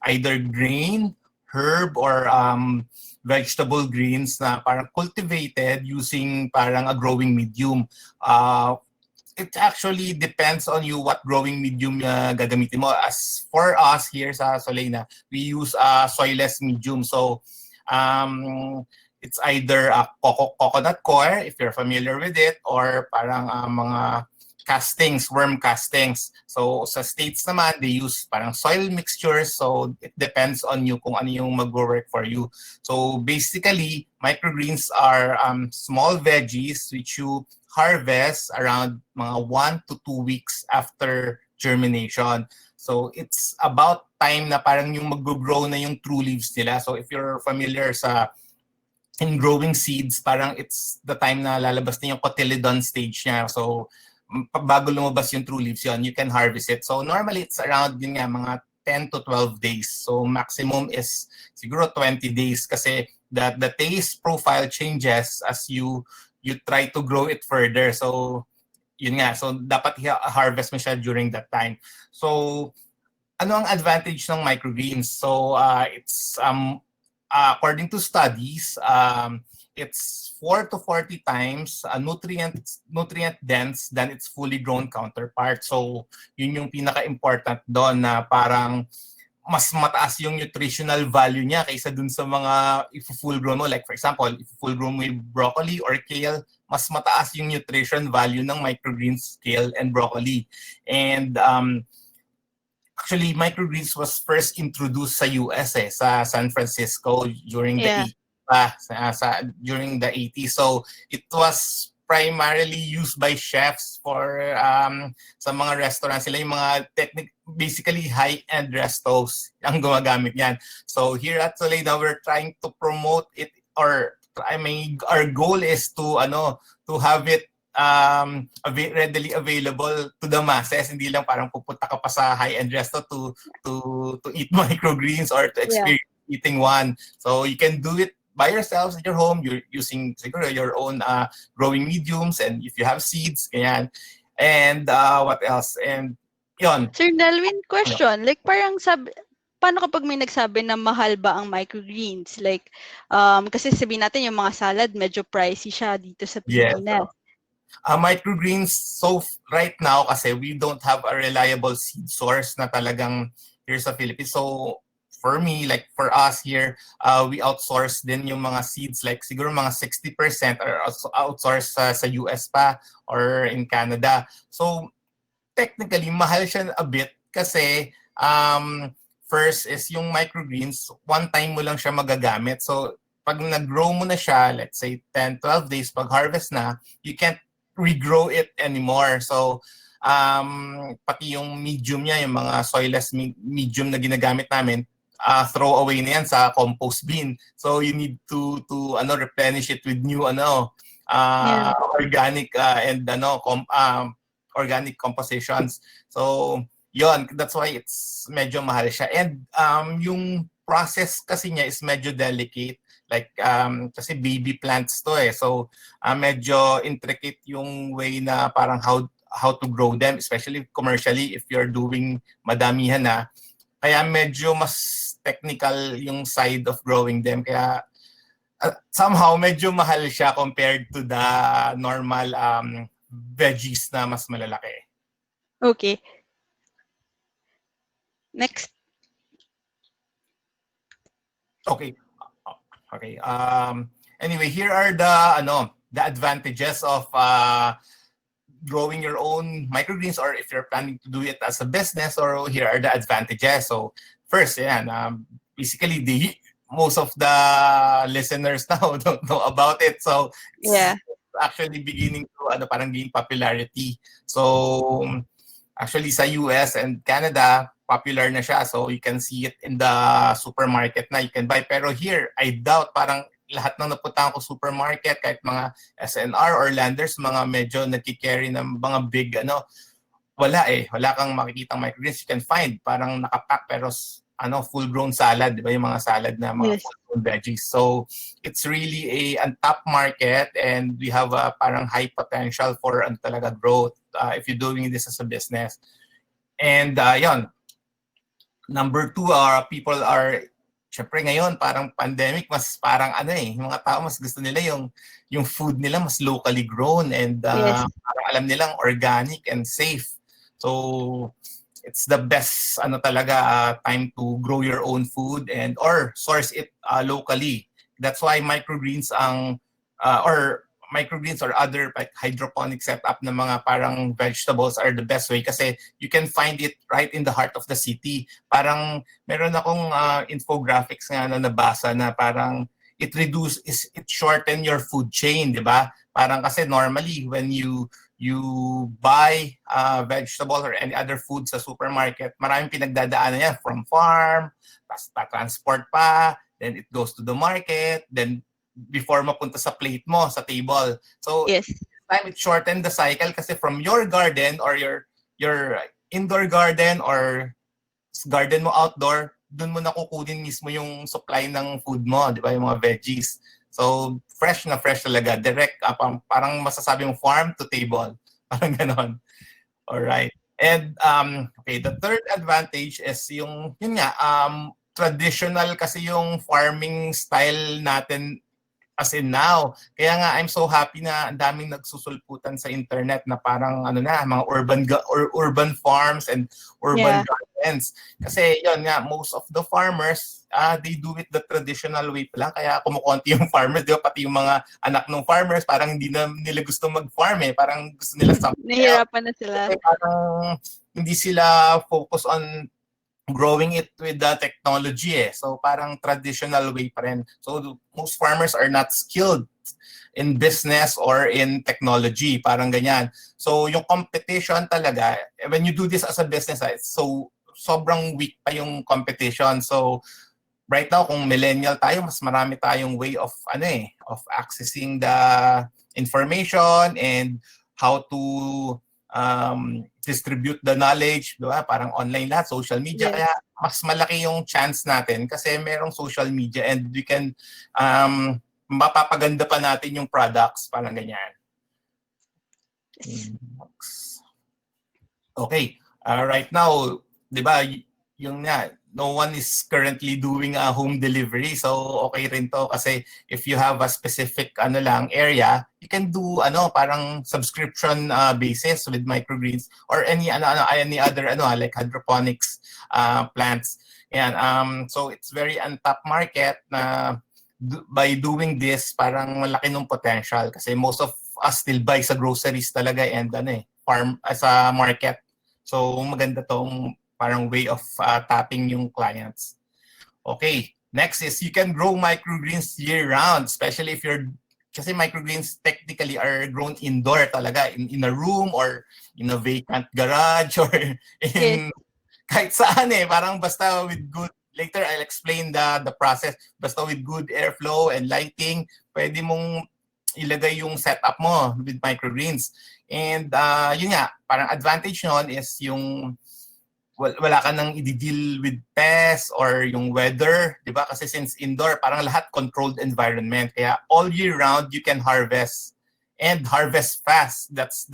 either grain, herb, or vegetable greens na parang cultivated using parang a growing medium. It actually depends on you what growing medium gagamitin mo. As for us here sa Solana, we use a soilless medium. So it's either a coconut coir, if you're familiar with it, or parang mga castings, worm castings. So sa States naman, they use parang soil mixtures. So it depends on you kung ano yung mag-work for you. So basically, microgreens are small veggies which you harvest around mga 1 to 2 weeks after germination. So it's about time na parang yung mag-grow na yung true leaves nila. So if you're familiar in growing seeds, parang it's the time na lalabas na yung cotyledon stage niya. So bago lumabas yung true leaves yon, you can harvest it. So normally it's around yun nga, mga 10 to 12 days. So maximum is siguro 20 days kasi the taste profile changes as you try to grow it further. So yun nga, so dapat harvest mo siya during that time. So ano ang advantage ng microgreens? So it's according to studies, it's 4 to 40 times nutrient dense than its fully grown counterpart. So yun yung pinaka-important doon na parang mas mataas yung nutritional value niya kaysa dun sa mga if full grown mo. Like for example, if full grown mo yung broccoli or kale, mas mataas yung nutrition value ng microgreens, kale, and broccoli. And actually, microgreens was first introduced sa US sa San Francisco during the 80s. During the 80s. So it was primarily used by chefs for sa mga restaurants. Sila yung mga basically high-end restos ang gumagamit yan. So here at Solana, we're trying to promote it, or our goal is to have it readily available to the masses. Hindi lang parang pupunta ka pa sa high-end resto to eat microgreens or to experience eating one. So you can do it by yourselves at your home. You're using siguro your own growing mediums, and if you have seeds, ganyan. And what else? And yon. Sir Nelwin, question. Like parang paano kapag may nagsabi na mahal ba ang microgreens? Like, kasi sabihin natin yung mga salad, medyo pricey siya dito sa Pilipinas. Yes. Microgreens, so right now, kasi we don't have a reliable seed source na talagang here sa Philippines. So for me, like for us here, we outsource din yung mga seeds, like siguro mga 60% are outsourced sa US pa or in Canada. So technically, mahal siya a bit kasi first is yung microgreens, one time mo lang siya magagamit. So pag nag-grow mo na siya, let's say 10, 12 days, pag harvest na, you can't regrow it anymore. So pati yung medium niya, yung mga soilless medium na ginagamit namin, throw away na yan sa compost bin. So you need to replenish it with new organic and organic compositions. So yon, that's why it's medyo mahal siya. And yung process kasi niya is medyo delicate. Like kasi baby plants to eh. So medyo intricate yung way na parang how to grow them, especially commercially if you're doing madamihan na. Kaya medyo mas technical yung side of growing them. Kaya somehow medyo mahal siya compared to the normal veggies na mas malalaki. Okay. Next. Okay. Anyway, here are the advantages of growing your own microgreens, or if you're planning to do it as a business, or here are the advantages. So first, basically most of the listeners now don't know about it. So it's Yeah. actually beginning to parang gain popularity. So actually sa US and Canada, popular na siya. So you can see it in the supermarket na you can buy. Pero here, I doubt parang lahat ng napuntahan ko supermarket, kahit mga SNR or Landers, mga medyo nagki-carry ng mga big wala eh. Wala kang makikitang microgreens. You can find parang nakapack pero full-grown salad, di ba? Yung mga salad na mga Yes. full-grown veggies. So it's really a untapped market, and we have a parang high potential for talaga growth if you're doing this as a business. And yon. Number two, people are, syempre ngayon, parang pandemic, mas parang yung mga tao mas gusto nila yung food nila mas locally grown, and Yes. parang alam nilang organic and safe. So it's the best talaga time to grow your own food and or source it locally. That's why microgreens or other like hydroponic setup na mga parang vegetables are the best way, kasi you can find it right in the heart of the city. Parang meron akong infographics nga na nabasa na parang it shorten your food chain, di ba? Parang kasi normally when you buy vegetables or any other food sa supermarket, maraming pinagdadaanan yan from farm, transport pa, then it goes to the market, then before mapunta sa plate mo, sa table. So Yes. this time it shortened the cycle, kasi from your garden or your indoor garden or garden mo outdoor, dun mo nakukunin mismo yung supply ng food mo, di ba? Yung mga veggies. So, fresh na fresh talaga. Direct, parang masasabi mong farm to table. Parang ganon. Alright. And, okay, the third advantage is yun nga, traditional kasi yung farming style natin as in now. Kaya nga, I'm so happy na ang daming nagsusulputan sa internet na parang mga urban farms and urban gardens. Kasi yun nga, most of the farmers, they do it the traditional way pa lang. Kaya kumukonti yung farmers, di ba? Pati yung mga anak ng farmers, parang hindi na nila gusto mag-farm eh. Parang gusto nila something else. Nahihirapan na sila. Kasi parang hindi sila focus on growing it with the technology eh. So parang traditional way pa rin. So most farmers are not skilled in business or in technology, parang ganyan. So yung competition talaga, when you do this as a business, so sobrang weak pa yung competition. So right now, kung millennial tayo, mas marami tayong way of of accessing the information and how to distribute the knowledge, diba? Parang online lahat, social media. Yes. Kaya mas malaki yung chance natin kasi merong social media, and we can mapapaganda pa natin yung products, parang ganyan. Okay. Right now, diba, yung nga, no one is currently doing a home delivery. So okay rin to, kasi if you have a specific area, you can do parang subscription basis with microgreens or any other like hydroponics plants. And so it's very untapped market na by doing this, parang malaki ng potential, kasi most of us still buy sa groceries talaga and farm as a market. So maganda tong parang way of tapping yung clients. Okay, next is you can grow microgreens year-round, especially if kasi microgreens technically are grown indoor talaga, in a room or in a vacant garage or in kahit saan parang basta with good, later I'll explain the process, basta with good airflow and lighting, pwede mong ilagay yung setup mo with microgreens. And yun nga, parang advantage nun is yung wala ka nang i-deal with pests or yung weather, di ba? Kasi since indoor, parang lahat controlled environment. Kaya all year round, you can harvest and harvest fast. That's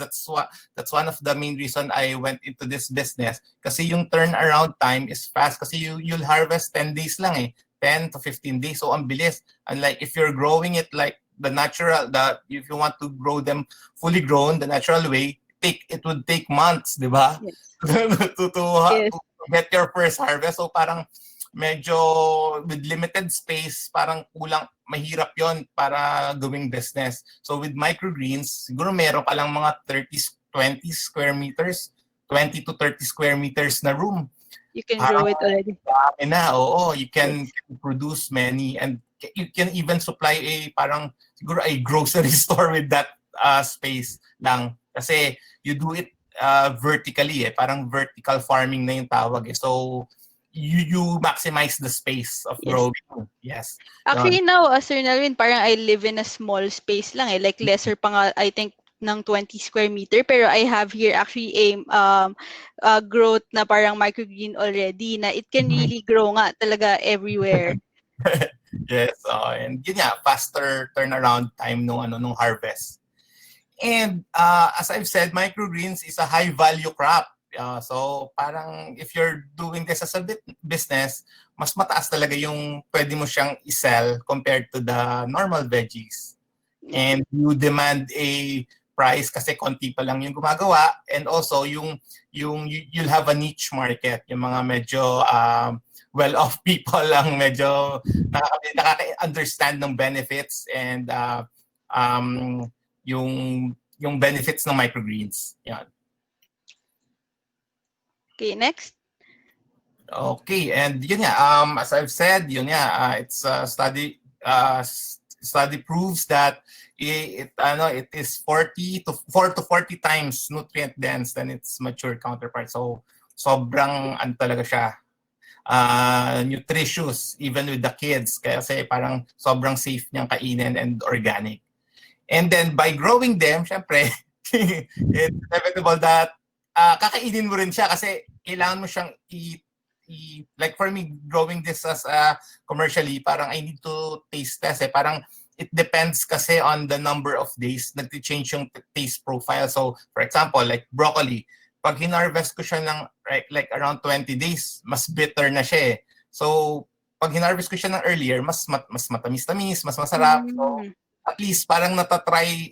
one of the main reason I went into this business. Kasi yung turnaround time is fast. Kasi you'll harvest 10 days lang 10 to 15 days. So ang bilis. Unlike if you're growing it like if you want to grow them fully grown, the natural way, it would take months, di ba? Yes. to get your first harvest. So parang medyo with limited space, parang mahirap yon para gawing business. So with microgreens, siguro meron ka lang mga 20 square meters, 20 to 30 square meters na room. You can grow it already. Dami na, oo. You can Yes. produce many and you can even supply parang siguro a grocery store with that space lang. Kasi you do it vertically parang vertical farming na yung tawag So you maximize the space of Yes. growing. Yes. Actually now, Sir Nelwin, parang I live in a small space lang like lesser pa nga, I think, ng 20 square meter. Pero I have here actually a growth na parang microgreen already na it can really grow nga talaga everywhere. Yes, and yun nga, faster turnaround time nung harvest. And as I've said, microgreens is a high value crop. So parang if you're doing this as a business, mas mataas talaga yung pwede mo siyang i-sell compared to the normal veggies. And you demand a price kasi konti pa lang yung gumagawa, and also you'll have a niche market, yung mga medyo well-off people lang medyo nakaka-understand ng benefits and yung benefits ng microgreens. Yan. Okay, next. Okay, and yun nga, as I've said, yun nga, it's a study proves that it is 4 to 40 times nutrient dense than its mature counterpart. So sobrang talaga siya nutritious even with the kids kasi parang sobrang safe niyang kainin and organic. And then by growing them, syempre it's inevitable that kakainin mo rin siya kasi kailangan mo siyang like for me, growing this as commercially, parang I need to taste test parang it depends kasi on the number of days nag-change yung taste profile. So for example, like broccoli, pag hinarvest ko siya ng like around 20 days, mas bitter na siya So pag hinarvest ko siya ng earlier, mas matamis-tamis, mas masarap. So at least parang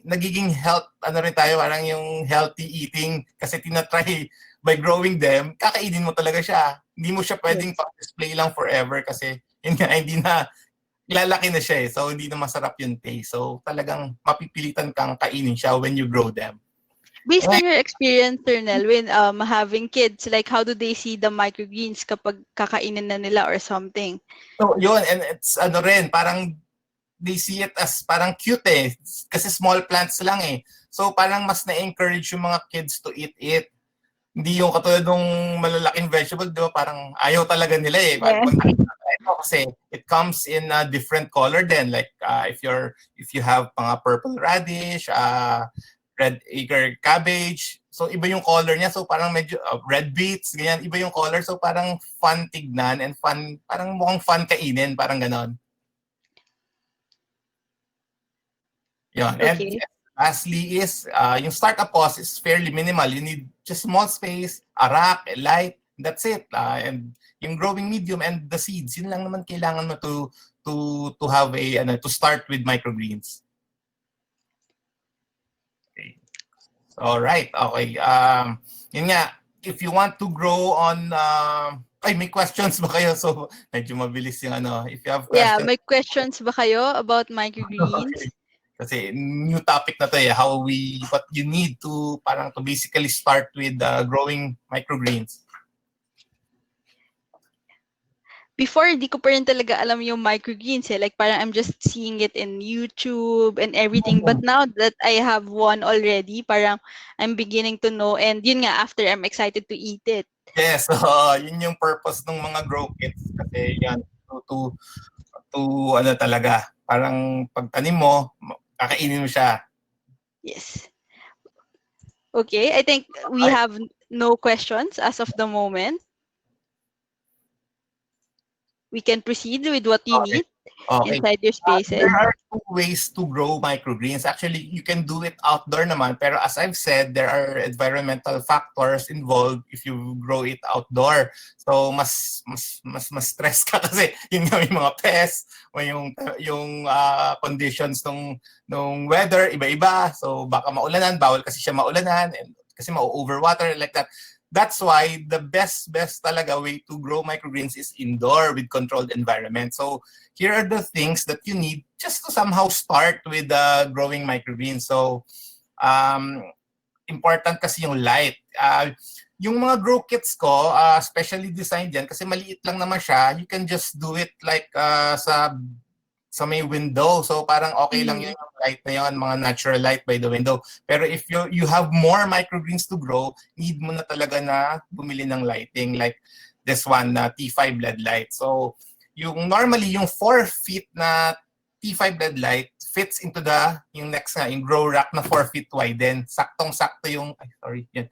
nagiging rin tayo, parang yung healthy eating kasi tinatry by growing them, kakainin mo talaga siya. Hindi mo siya pwedeng pang-display lang forever kasi yun nga, hindi na, lalaki na siya So hindi na masarap yung taste. So talagang mapipilitan kang kainin siya when you grow them. Based on your experience, Sir Nelwin, having kids, like how do they see the microgreens kapag kakainin na nila or something? So yun, and it's rin, parang they see it as parang cute kasi small plants lang So parang mas na-encourage yung mga kids to eat it. Hindi yung katulad ng malalaking vegetable, di ba? Parang ayaw talaga nila Kasi it comes in a different color then. Like if you have mga purple radish, red acre cabbage, so iba yung color niya. So parang medyo red beets, ganyan, iba yung color. So parang fun tignan and fun, parang mukhang fun kainin, parang ganon. Yun. Okay. And lastly is, yung startup cost is fairly minimal. You need just small space, a rack, a light, that's it. And yung growing medium and the seeds, yun lang naman kailangan mo to have to start with microgreens. Okay. All right. Okay. Yun nga, if you want to grow on may questions ba kayo? So medyo mabilis yung if you have questions. Yeah, may questions ba kayo about microgreens? Okay. Kasi new topic na to what you need to basically start with growing microgreens. Before, di ko pa rin talaga alam yung microgreens Like parang I'm just seeing it in YouTube and everything. But now that I have one already, parang I'm beginning to know. And yun nga, after I'm excited to eat it. Yes, yun yung purpose ng mga grow kits. Kasi yan, to talaga. Parang pagtanim mo, kakainin mo siya. Yes. Okay, I think we have no questions as of the moment. We can proceed with what you need inside your spaces. There are two ways to grow microgreens. Actually, you can do it outdoor naman. Pero as I've said, there are environmental factors involved if you grow it outdoor. So mas stress ka kasi yun nga, may mga pests, may yung conditions nung weather iba-iba. So baka maulanan, bawal kasi siya maulanan and kasi ma-overwater like that. That's why the best talaga way to grow microgreens is indoor with controlled environment. So here are the things that you need just to somehow start with growing microgreens. So important kasi yung light. Yung mga grow kits ko, specially designed yan kasi maliit lang naman siya. You can just do it like sa may window. So parang okay lang yun yung light na yun, mga natural light by the window. Pero if you have more microgreens to grow, need mo na talaga na bumili ng lighting like this one na T5 LED light. So yung normally yung 4 feet na T5 LED light fits into yung next nga, yung grow rack na 4 feet wide din. Saktong-sakto yung, yan.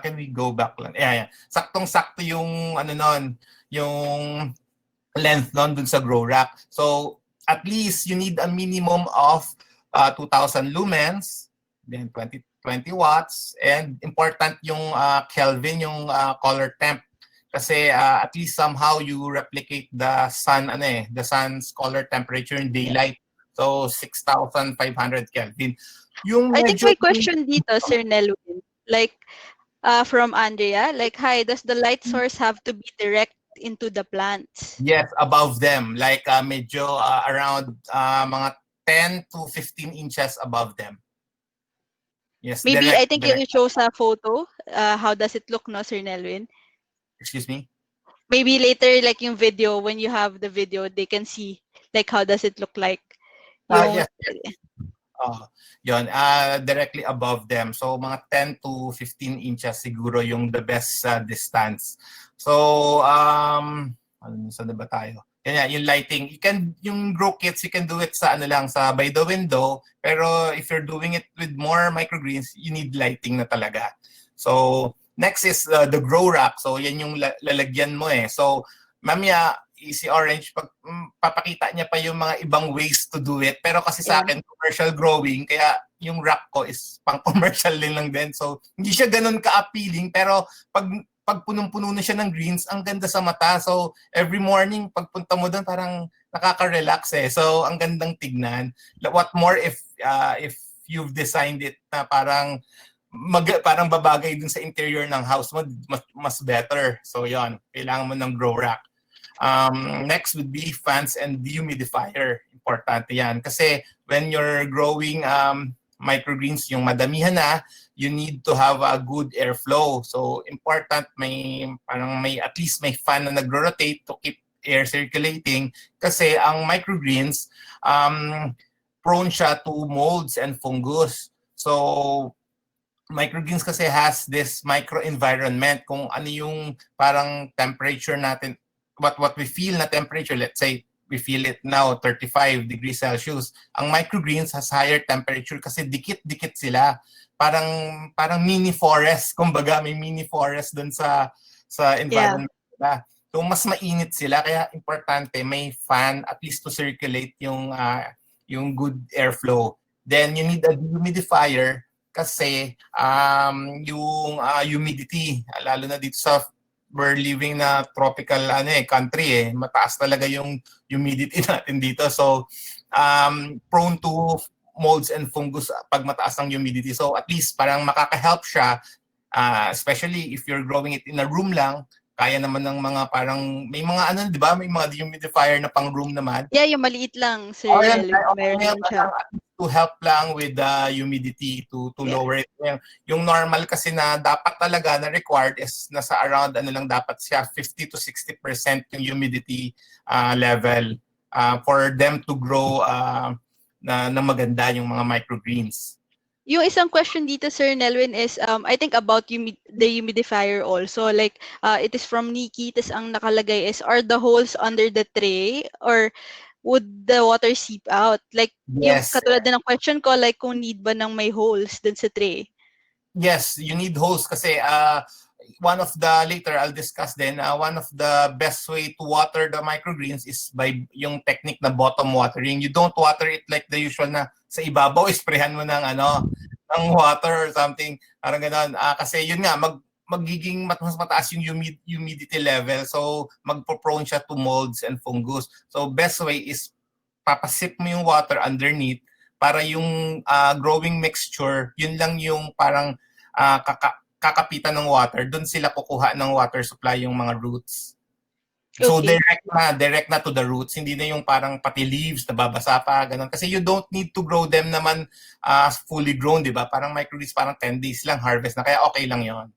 Can we go back lang? Yeah. Saktong-sakto yung, yung length nun dun sa grow rack. So, at least you need a minimum of 2,000 lumens, then 20 watts, and important yung Kelvin, yung color temp. Kasi at least somehow you replicate the sun's color temperature in daylight. So 6,500 Kelvin. I think my question dito, Sir Nelwin, like from Andrea, like, hi, does the light source have to be direct into the plants? Yes, above them, like medyo around mga 10 to 15 inches above them. Yes, Maybe direct, I think you show sa photo. How does it look, no, Sir Nelwin? Excuse me? Maybe later, like yung video, when you have the video, they can see like how does it look like. Yes. Yun, directly above them. So mga 10 to 15 inches siguro yung the best distance. So saan na ba tayo? Yan, yung lighting, yung grow kits, you can do it sa sa by the window, pero if you're doing it with more microgreens, you need lighting na talaga. So next is the grow rack. So yan yung lalagyan mo eh. So mamaya si Orange, papakita niya pa yung mga ibang ways to do it. Pero kasi sa akin, commercial growing, kaya yung rack ko is pang-commercial din lang din. So, hindi siya ganun ka-appealing. Pero pag punong-puno na siya ng greens, ang ganda sa mata. So, every morning, pagpunta mo doon, parang nakaka-relax eh. So, ang gandang tignan. What more if you've designed it na parang babagay dun sa interior ng house mo, mas better. So, yon, kailangan mo ng grow rack. Next would be fans and dehumidifier. Importante yan. Kasi when you're growing microgreens, yung madamihan na, you need to have a good airflow. So important may at least may fan na nagro-rotate to keep air circulating. Kasi ang microgreens, prone siya to molds and fungus. So microgreens kasi has this microenvironment kung ano yung parang temperature natin, what we feel na temperature. Let's say we feel it now 35 degrees Celsius. Ang microgreens has higher temperature kasi dikit-dikit sila. Parang mini forest, kumbaga may mini forest doon sa environment nila. So mas mainit sila kaya importante may fan at least to circulate yung good airflow. Then you need a dehumidifier kasi yung humidity, lalo na dito sa we're living na tropical country mataas talaga yung humidity natin dito. So prone to molds and fungus pag mataas ang humidity. So at least parang makaka-help siya, especially if you're growing it in a room lang. Kaya naman ng mga parang may mga di ba? May mga dehumidifier na pang room naman. Yeah, yung maliit lang, Sir. Meron siya. To help lang with the humidity to lower it. Yung normal kasi na dapat talaga na required is nasa around lang dapat siya 50 to 60% yung humidity level for them to grow na maganda yung mga microgreens. Yung isang question dito, Sir Nelwin, is I think about the humidifier also. Like, it is from Nikki, tas ang nakalagay is, are the holes under the tray or would the water seep out? Like, yes. Yung katulad din ng question ko, like kung need ba ng may holes dun sa tray? Yes, you need holes kasi later I'll discuss then, one of the best way to water the microgreens is by yung technique na bottom watering. You don't water it like the usual na sa ibabaw, isprehan mo ng ng water or something. Parang gano'n. Kasi yun nga, magiging mas mataas yung humidity level. So, magpo-prone siya to molds and fungus. So, best way is papasip mo yung water underneath para yung growing mixture, yun lang yung parang kakapitan ng water. Doon sila kukuha ng water supply yung mga roots. So Okay. direct na to the roots, hindi na yung parang pati leaves nababasa pa ganun. Kasi you don't need to grow them naman fully grown, 'di ba? Parang microgreens parang 10 days lang harvest na, kaya okay lang 'yon.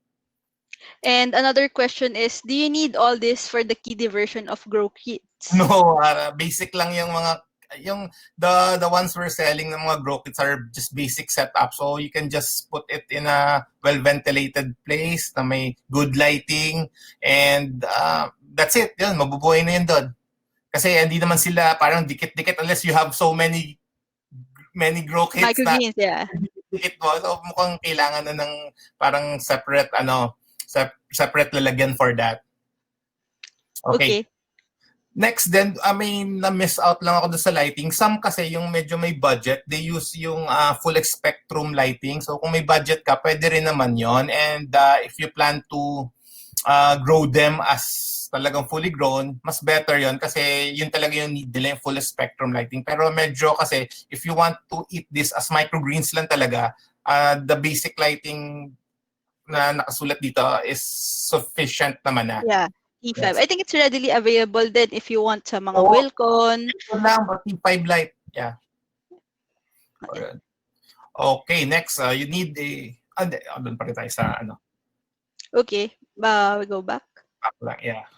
And another question is, do you need all this for the kiddie version of grow kits? No, basic lang yung the ones we're selling ng mga grow kits are just basic setup. So you can just put it in a well-ventilated place na may good lighting, and that's it. Yun, mabubuhay na yun doon. Kasi hindi naman sila parang dikit-dikit unless you have so many grow kits na Microgreens, yeah. dikit mo. So mukhang kailangan na ng parang separate separate lalagyan for that. Okay. Next then, na-miss out lang ako doon sa lighting. Some kasi yung medyo may budget, they use yung full spectrum lighting. So kung may budget ka, pwede rin naman yon. And if you plan to grow them as talagang fully grown, mas better yon kasi yun talaga yung need nila, yung full spectrum lighting. Pero medyo kasi, if you want to eat this as microgreens lang talaga, the basic lighting na nakasulat dito is sufficient naman na. Yeah. T5. Yes. I think it's readily available then if you want sa mga Wilcon. Ito lang, T5 light. Yeah. Okay, next, you need a... doon pa rin tayo sa ano. Okay. We go back. Back lang, yeah.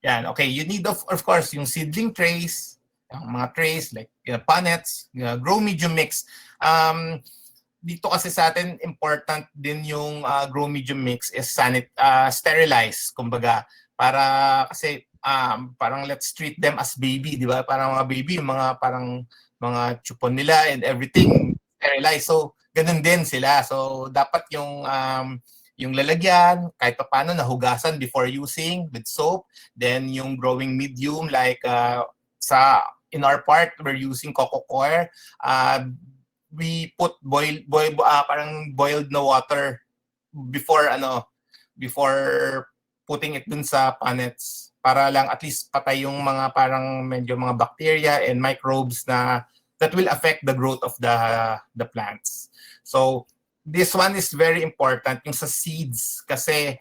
Yan, okay. You need, of course, yung seedling trays, yung mga trays like punnets, grow medium mix. Dito kasi sa atin, important din yung grow medium mix is sterilize, kumbaga. Para kasi parang let's treat them as baby, di ba? Parang mga baby, mga parang mga chupon nila and everything sterilize. So, ganun din sila. So, dapat yung lalagyan, kahit pa paano nahugasan before using with soap. Then, yung growing medium, like in our part, we're using coco coir. We put parang boiled na water before putting it dun sa punnets para lang at least patay yung mga parang medyo mga bacteria and microbes that will affect the growth of the plants. So this one is very important yung sa seeds kasi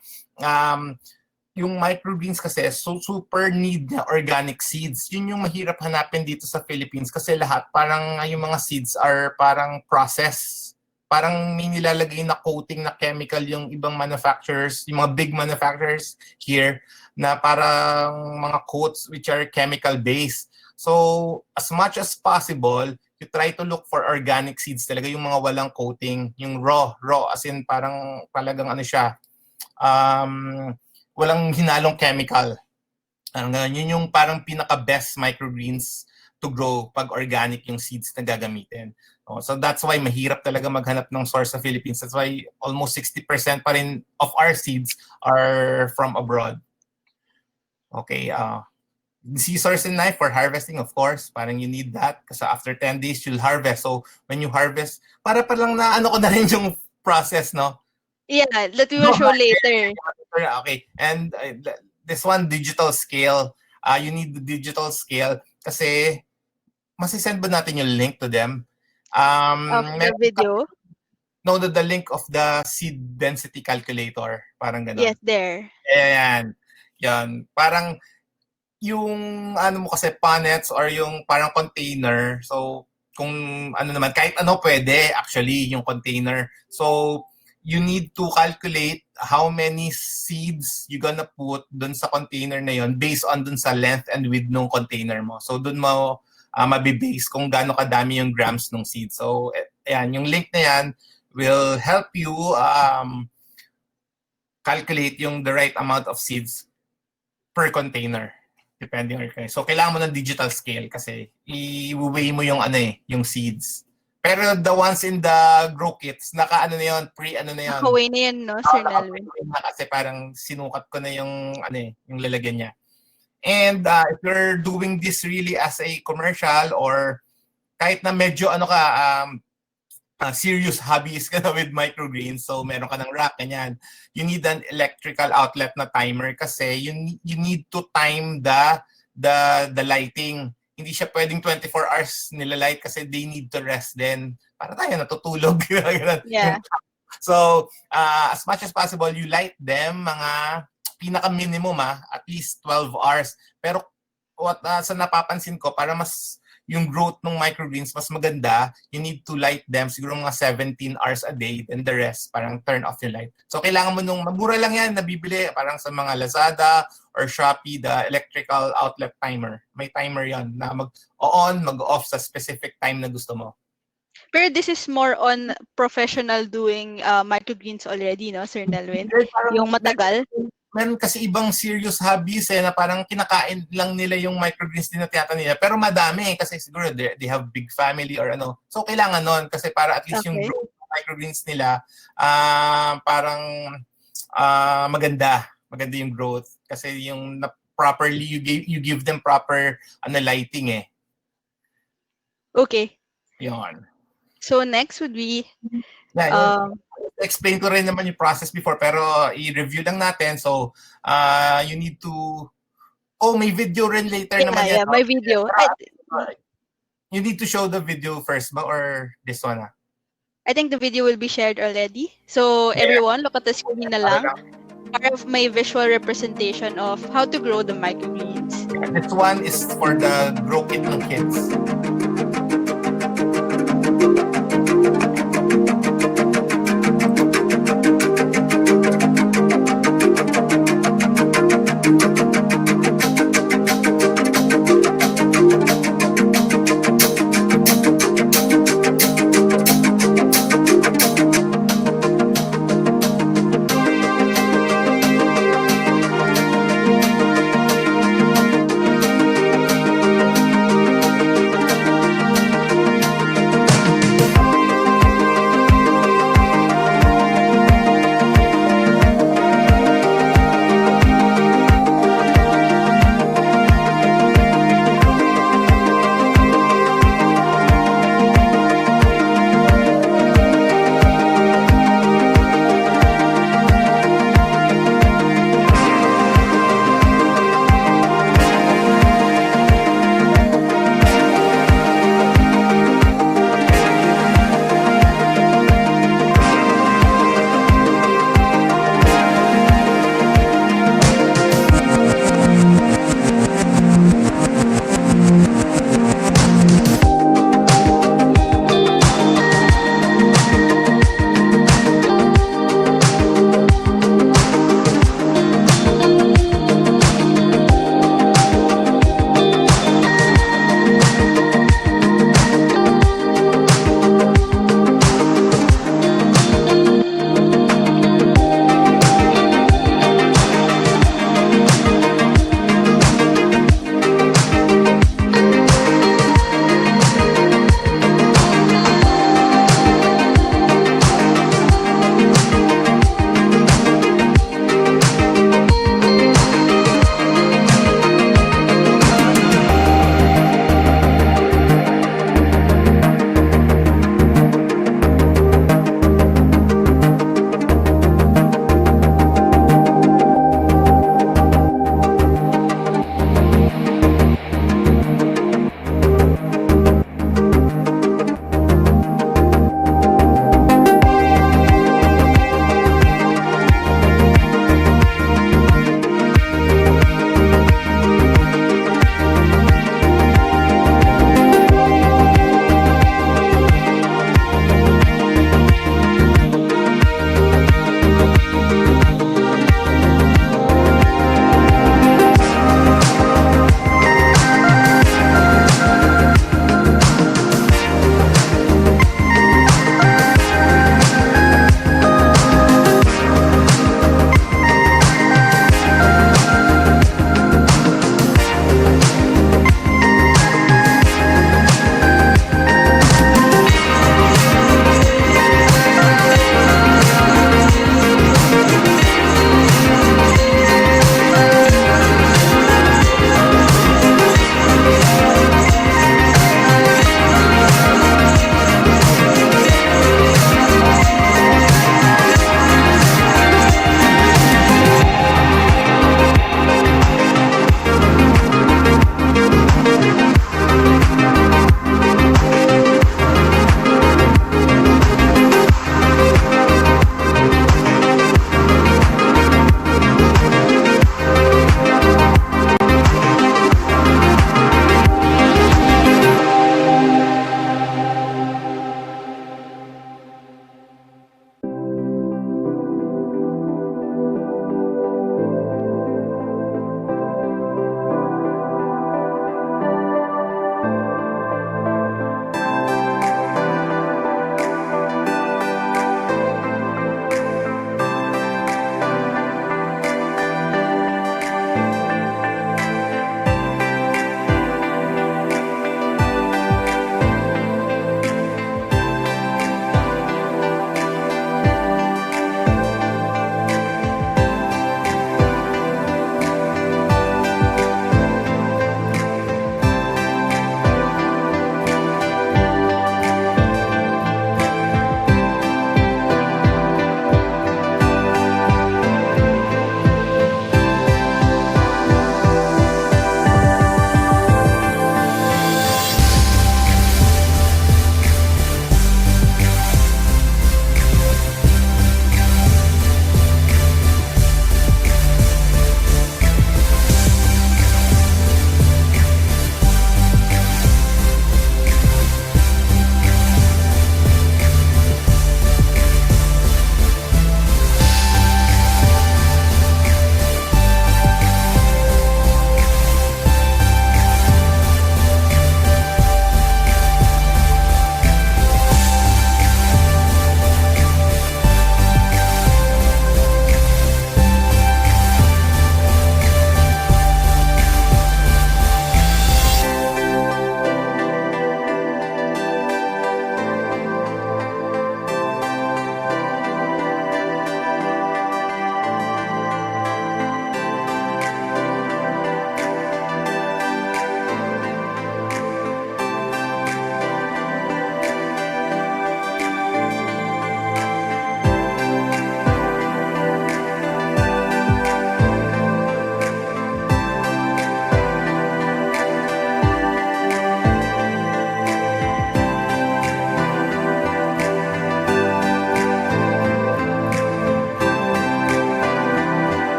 yung microgreens kasi super need na organic seeds. Yun yung mahirap hanapin dito sa Philippines kasi lahat parang yung mga seeds are parang processed. Parang may nilalagay na coating na chemical yung ibang manufacturers, yung mga big manufacturers here na parang mga coats which are chemical based. So as much as possible, you try to look for organic seeds talaga, yung mga walang coating, yung raw as in parang talagang ano siya, walang hinalong chemical. Yun yung parang pinaka-best microgreens to grow pag organic yung seeds na gagamitin. So that's why mahirap talaga maghanap ng source sa Philippines. That's why almost 60% pa rin of our seeds are from abroad. Okay, scissors and knife for harvesting, of course. Parang you need that kasi after 10 days you'll harvest. So when you harvest, para lang na ko na rin yung process, no? Yeah, that we will show later. Okay, and this one, digital scale. You need the digital scale kasi masisend ba natin yung link to them? Of the video? No, the link of the seed density calculator. Parang gano'n. Yes, there. Ayan. Yan. Parang yung mo kasi punnets or yung parang container. So, kung naman, kahit pwede actually yung container. So, you need to calculate how many seeds you gonna put dun sa container na yon based on dun sa length and width ng container mo. So, dun mo mabibase kung gaano kadami yung grams ng seed. So, ayan, yung link na yan will help you calculate yung the right amount of seeds per container. Depending on your kind. So, kailangan mo ng digital scale kasi i-weigh mo yung yung seeds. Pero the ones in the grow kits, na yun, na yun. Naka-weigh na yan, no, Sir Nelwin? Kasi parang sinukat ko na yung, yung lalagyan niya. And if you're doing this really as a commercial or kahit na medyo serious hobbies ka na with microgreens, so meron ka ng rack, ganyan, you need an electrical outlet na timer kasi you need to time the lighting. Hindi siya pwedeng 24 hours nilalight kasi they need to rest then. Para tayo natutulog. Yeah. So, as much as possible, you light them mga pinaka-minimum at least 12 hours. Pero sa napapansin ko, para mas yung growth ng microgreens mas maganda, you need to light them siguro mga 17 hours a day, and the rest, parang turn off yung light. So kailangan mo mabura lang yan, nabibili, parang sa mga Lazada or Shopee, the electrical outlet timer. May timer yan na mag-on, mag-off sa specific time na gusto mo. Pero this is more on professional doing microgreens already, no, Sir Nelwin? Yung matagal? Meron kasi ibang serious hobbies na parang kinakain lang nila yung microgreens din na tiyata nila. Pero madami kasi siguro they have big family or ano. So kailangan nun kasi para at least yung growth ng microgreens nila parang maganda. Maganda yung growth kasi yung properly you give them proper lighting Okay. Yun. So next would be explain ko rin naman yung process before pero i-review lang natin. So you need to may video rin later naman yan. Yeah, may video. You need to show the video first ba or this one? I think the video will be shared already. So everyone, look at the screen na lang. Part of my visual representation of how to grow the microgreens. This one is for the grow kit ng kids.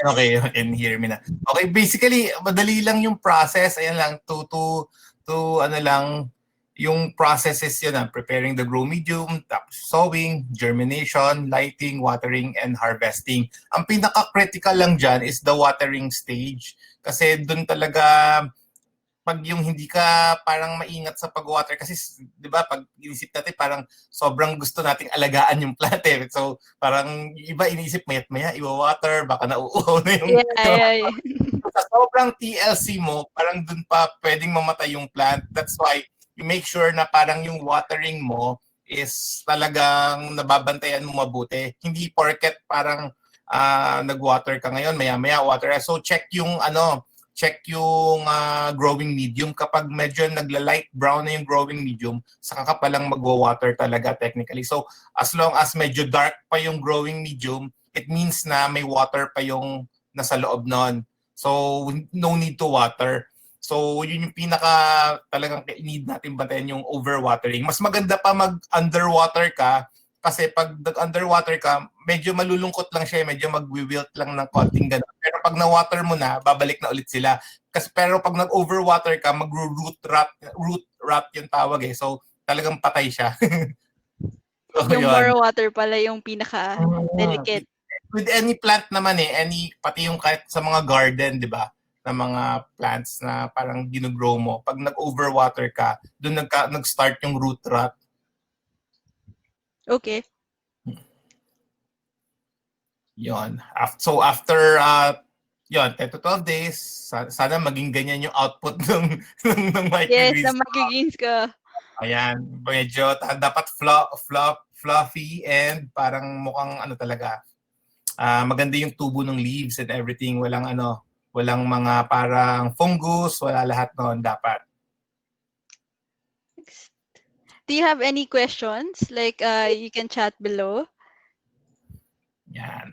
Okay, you can hear me na. Okay, basically, madali lang yung process. Ayan lang, ano lang, yung processes yun, preparing the grow medium, tapos sowing, germination, lighting, watering, and harvesting. Ang pinaka-critical lang dyan is the watering stage. Kasi dun talaga, pag yung hindi ka parang maingat sa pag-water, kasi di ba pag inisip natin parang sobrang gusto nating alagaan yung plant eh. So parang yung iba inisip mayat-maya, iwa-water, baka nauuhaw na yung... Yeah. Sa sobrang TLC mo, parang dun pa pwedeng mamatay yung plant. That's why you make sure na parang yung watering mo is talagang nababantayan mo mabuti. Hindi porket parang nag-water ka ngayon, maya-maya water. So check yung growing medium. Kapag medyo nagla-light brown na yung growing medium, saka ka palang magwa-water talaga technically. So as long as medyo dark pa yung growing medium, it means na may water pa yung nasa loob nun. So no need to water. So yun yung pinaka talagang need natin bantayan, yung overwatering. Mas maganda pa mag-underwater ka, kasi pag underwater ka, medyo malulungkot lang siya, medyo mag-wilt lang ng konting gano'n. Pero pag na-water mo na, babalik na ulit sila. Pero pag nag-overwater ka, root rot yung tawag eh. So talagang patay siya. So, Yung yun. more water pala yung pinaka-delicate. With any plant naman pati yung kahit sa mga garden, di ba? Na mga plants na parang ginugrow mo, pag nag-overwater ka, doon nag-start yung root rot. Okay. Yon. So after 10 to 12 days, sana maging ganyan yung output ng microgreens. Yes, na microgreens ka. Ayan, medyo dapat fluffy and parang mukhang talaga. Maganda yung tubo ng leaves and everything, walang mga parang fungus, wala lahat noon dapat. Do you have any questions? Like, you can chat below. Yan.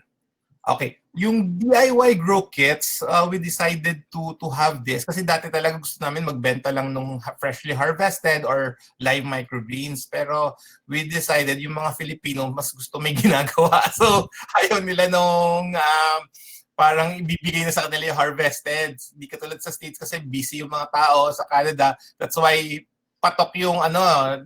Okay. Yung DIY grow kits, we decided to have this kasi dati talaga gusto namin magbenta lang nung freshly harvested or live microgreens. Pero we decided yung mga Filipino mas gusto may ginagawa. So ayaw nila nung parang ibibigay na sa kanila yung harvested. Hindi katulad sa States kasi busy yung mga tao. Sa Canada, that's why patok yung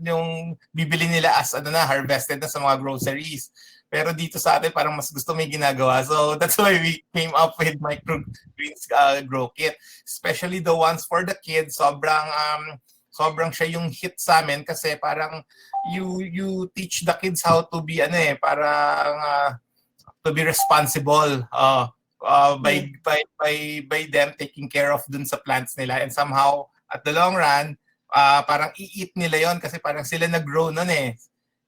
yung bibili nila as harvested na sa mga groceries. Pero dito sa atin parang mas gusto may ginagawa. So that's why we came up with Microgreens grow kit. Especially the ones for the kids, sobrang siya yung hit sa amin kasi parang you teach the kids how to be parang to be responsible by them taking care of dun sa plants nila, and somehow at the long run parang i-eat nila yon kasi parang sila nag-grow nun eh.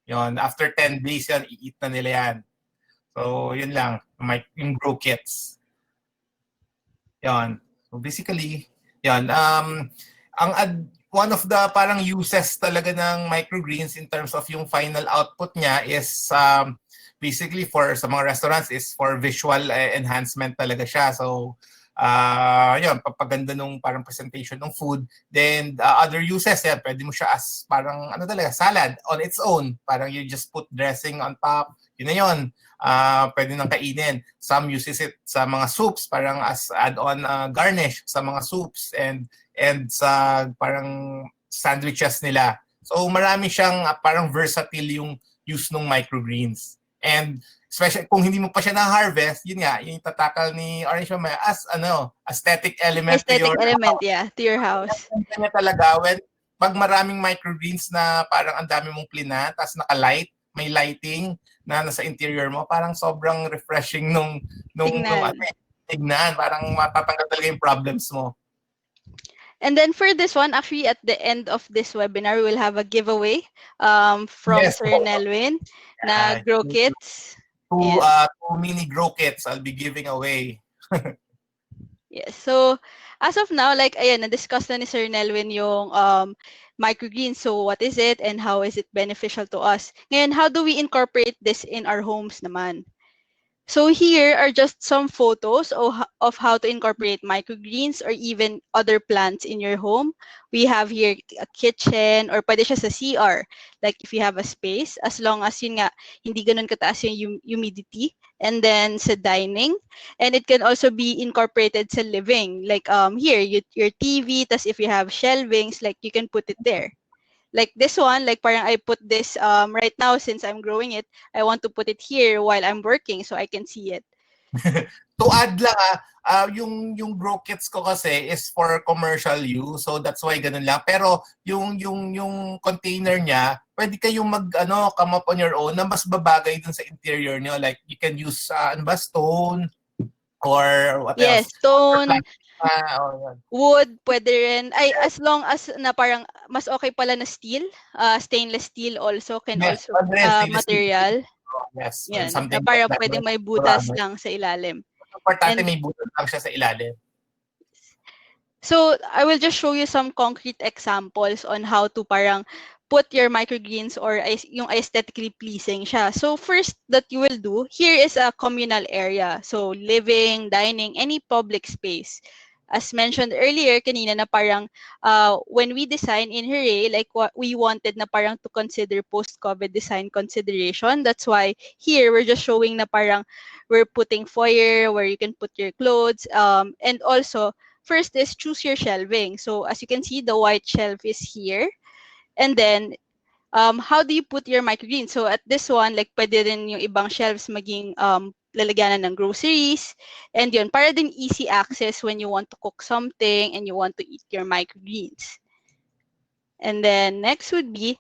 Yon, after 10 days yan, i-eat na nila yan. So, yun lang, yung grow kits. Yon. So, basically, yan. One of the parang uses talaga ng microgreens in terms of yung final output niya is basically sa mga restaurants is for visual enhancement talaga siya. So, yun, papaganda nung parang presentation ng food. Then other uses, pwede mo siya as parang salad on its own. Parang you just put dressing on top. Yun na yun. Pwede nang kainin. Some uses it sa mga soups, parang as add-on garnish sa mga soups and sa parang sandwiches nila. So marami siyang parang versatile yung use ng microgreens. And especially kung hindi mo pa siya na-harvest, yun nga, yung tatakal ni Orange Mamaya as aesthetic element Aesthetic to your element, house. to your house. Kanya talaga, pag maraming microgreens na parang ang dami mong plinat, tapos naka-light, may lighting na nasa interior mo, parang sobrang refreshing nung tignan. Parang matatanggal talaga yung problems mo. And then for this one, actually at the end of this webinar, we will have a giveaway from Sir Nelwin na grow kits. Two mini grow kits I'll be giving away. Yes. So as of now, na-discuss na ni Sir Nelwin yung microgreens. So what is it and how is it beneficial to us? Ngayon, how do we incorporate this in our homes naman? So here are just some photos of how to incorporate microgreens or even other plants in your home. We have here a kitchen or pwede siya sa CR. Like if you have a space, as long as yun nga, hindi ganun kataas yung humidity. And then sa dining. And it can also be incorporated sa living. Like here, your TV, tas if you have shelvings, like you can put it there. Like this one, like parang I put this right now since I'm growing it, I want to put it here while I'm working so I can see it. To add lang yung grow kits ko kasi is for commercial use. So that's why ganun lang. Pero yung container niya, pwede kayong come up on your own na mas babagay dun sa interior niyo. Like you can use stone or what else? Yes, stone, Or wood, pwede rin. Ay, as long as na parang mas okay pala na steel, stainless steel also can yes, also stainless steel. material. Yes, or Yan, na something like parang that. pwedeng may butas lang sa ilalim. Importante And may butas lang siya sa ilalim. so I will just show you some concrete examples on how to parang put your microgreens or yung aesthetically pleasing siya. So first that you will do, here is a communal area. So living, dining, any public space. As mentioned earlier kanina na parang when we design in Hurray, like what we wanted na parang to consider post-COVID design consideration. That's why here we're just showing na parang we're putting foyer where you can put your clothes. And also, first is choose your shelving. So as you can see, the white shelf is here. And then, how do you put your microgreens? So at this one, like pwede rin yung ibang shelves maging lalagyanan ng groceries. And yun, para din easy access when you want to cook something and you want to eat your microgreens. And then next would be,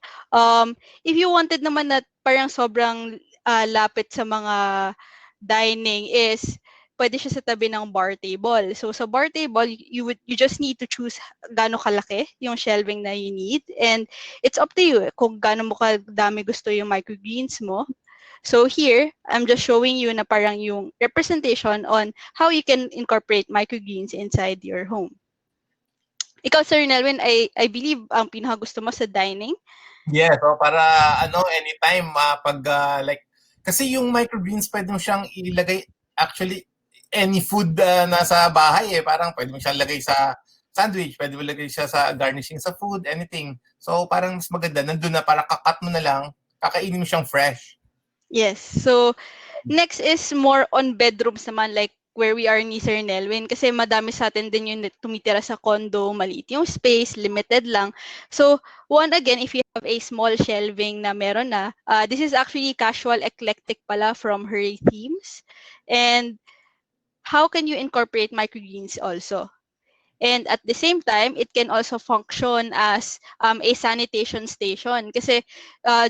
if you wanted naman na parang sobrang lapit sa mga dining is, pwede siya sa tabi ng bar table. So sa bar table, you just need to choose gaano kalaki yung shelving na you need. And it's up to you kung gaano mo kadami gusto yung microgreens mo. So here, I'm just showing you na parang yung representation on how you can incorporate microgreens inside your home. Ikaw, Sir Nelwin, I believe ang pinakagusto mo sa dining. Yes, so para anytime pag like kasi yung microgreens pwede mo siyang ilagay actually any food nasa bahay parang pwede mo siyang lagay sa sandwich, pwede mo lagay siya sa garnishing sa food, anything. So parang mas maganda nandun na para kakat mo na lang, kakainin mo siyang fresh. Yes. So next is more on bedrooms naman, like where we are ni Sir Nelwin kasi madami sa atin din yung tumitira sa condo, maliit yung space, limited lang. So one again, if you have a small shelving na meron na, this is actually casual eclectic pala from Hurray Themes. And how can you incorporate microgreens also? And at the same time, it can also function as a sanitation station. Kasi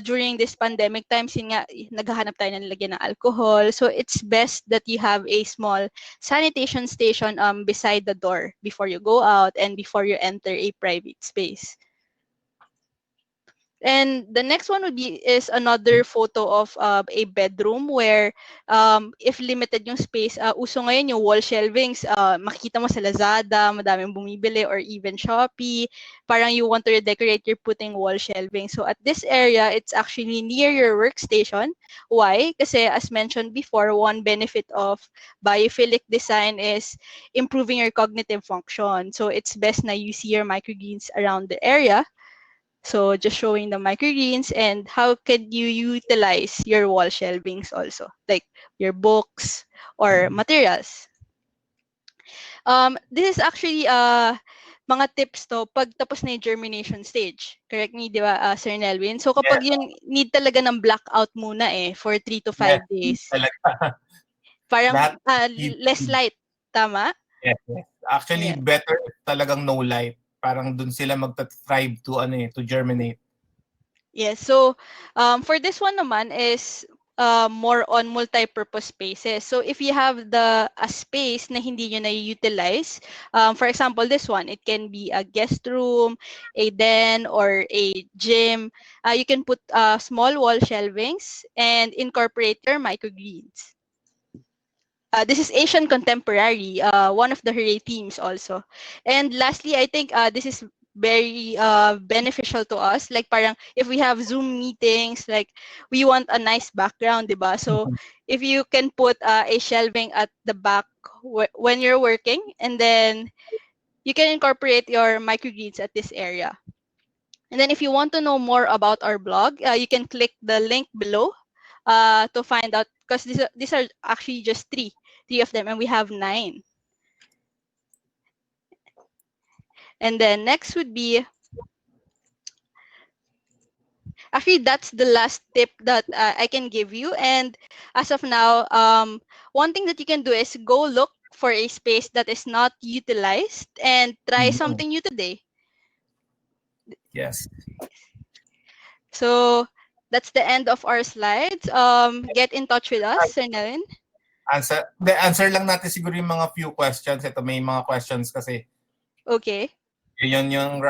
during this pandemic times, yun nga, naghahanap tayo ng lagyan ng alcohol. So it's best that you have a small sanitation station beside the door before you go out and before you enter a private space. And the next one would be is another photo of a bedroom where if limited yung space, uso ngayon yung wall shelvings, makikita mo sa Lazada, madaming bumibili or even Shopee. Parang you want to redecorate, you're putting wall shelving. So at this area, it's actually near your workstation. Why? Kasi as mentioned before, one benefit of biophilic design is improving your cognitive function. So it's best na you see your microgreens around the area. So just showing the microgreens and how can you utilize your wall shelvings also, like your books or materials. This is actually mga tips to pag tapos na yung germination stage. Correct me, di ba, Sir Nelwin? So kapag yun, need talaga ng blackout muna for 3 to 5 days. Talaga. Parang less light. Tama? Yes. Actually, better talagang no light. Parang dun sila magta-thrive to germinate. Yes. So for this one naman is more on multi-purpose spaces. So if you have a space na hindi nyo na-utilize, for example, this one, it can be a guest room, a den, or a gym. You can put small wall shelvings and incorporate your microgreens. This is Asian Contemporary, one of the Hurray themes also. And lastly, I think this is very beneficial to us. Like parang if we have Zoom meetings, like we want a nice background, diba? So if you can put a shelving at the back when you're working, and then you can incorporate your microgreens at this area. And then if you want to know more about our blog, you can click the link below to find out, because these are actually just three of them, and we have 9. And then next would be, actually that's the last tip that I can give you. And as of now, one thing that you can do is go look for a space that is not utilized and try something new today. Yes. So that's the end of our slides. Get in touch with us, Sir Nelwin. Answer lang natin siguro yung mga few questions. Ito may mga questions kasi. Okay. Yun yung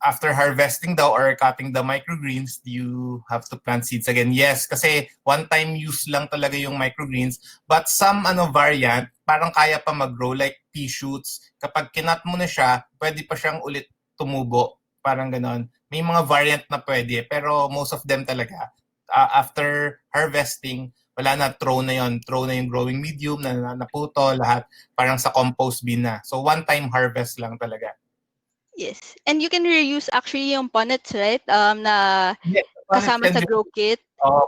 after harvesting daw or cutting the microgreens, do you have to plant seeds again? Yes, kasi one-time use lang talaga yung microgreens. But some variant, parang kaya pa mag-grow like pea shoots. Kapag kinat mo na siya, pwede pa siyang ulit tumubo. Parang ganon. May mga variant na pwede, pero most of them talaga, after harvesting, wala na, throw na yung growing medium na naputo, lahat parang sa compost bin na. So one-time harvest lang talaga. Yes. And you can reuse actually yung punnets, right? Na yes, kasama sa grow kit.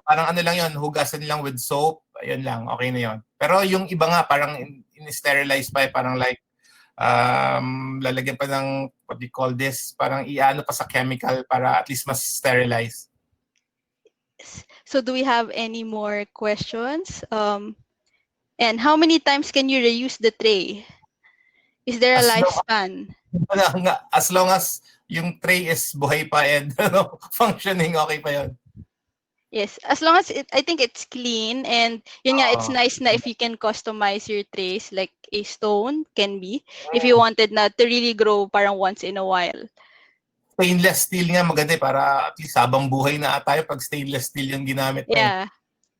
Parang lang yun, hugasan lang with soap, ayun lang, okay na yun. Pero yung iba nga, parang in-sterilize pa, parang like, lalagyan pa ng, what do you call this, parang iano pa sa chemical para at least mas sterilize. So do we have any more questions? And how many times can you reuse the tray? Is there a lifespan? As long as yung tray is buhay pa and functioning, okay pa yun. Yes, as long as I think it's clean, and yun nga, it's nice na if you can customize your trays, like a stone can be, if you wanted na to really grow parang once in a while. Stainless steel nga maganda para at least habang buhay na tayo pag stainless steel yung ginamit na. Yeah,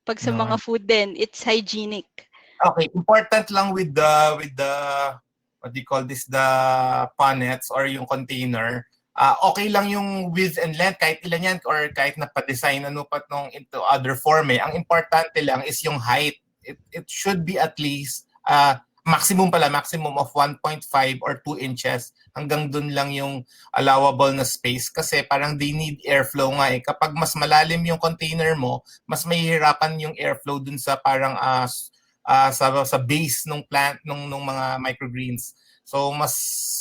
pag sa mga food din, it's hygienic. Okay, important lang with the what do you call this, the punnets or yung container. Okay lang yung width and length, kahit ilan yan, or kahit na-design into other form. Ang importante lang is yung height. It should be at least maximum of 1.5 or 2 inches. Hanggang dun lang yung allowable na space kasi parang they need airflow nga eh. Kapag mas malalim yung container mo, mas mahihirapan yung airflow dun sa parang sa base ng plant nung mga microgreens. So mas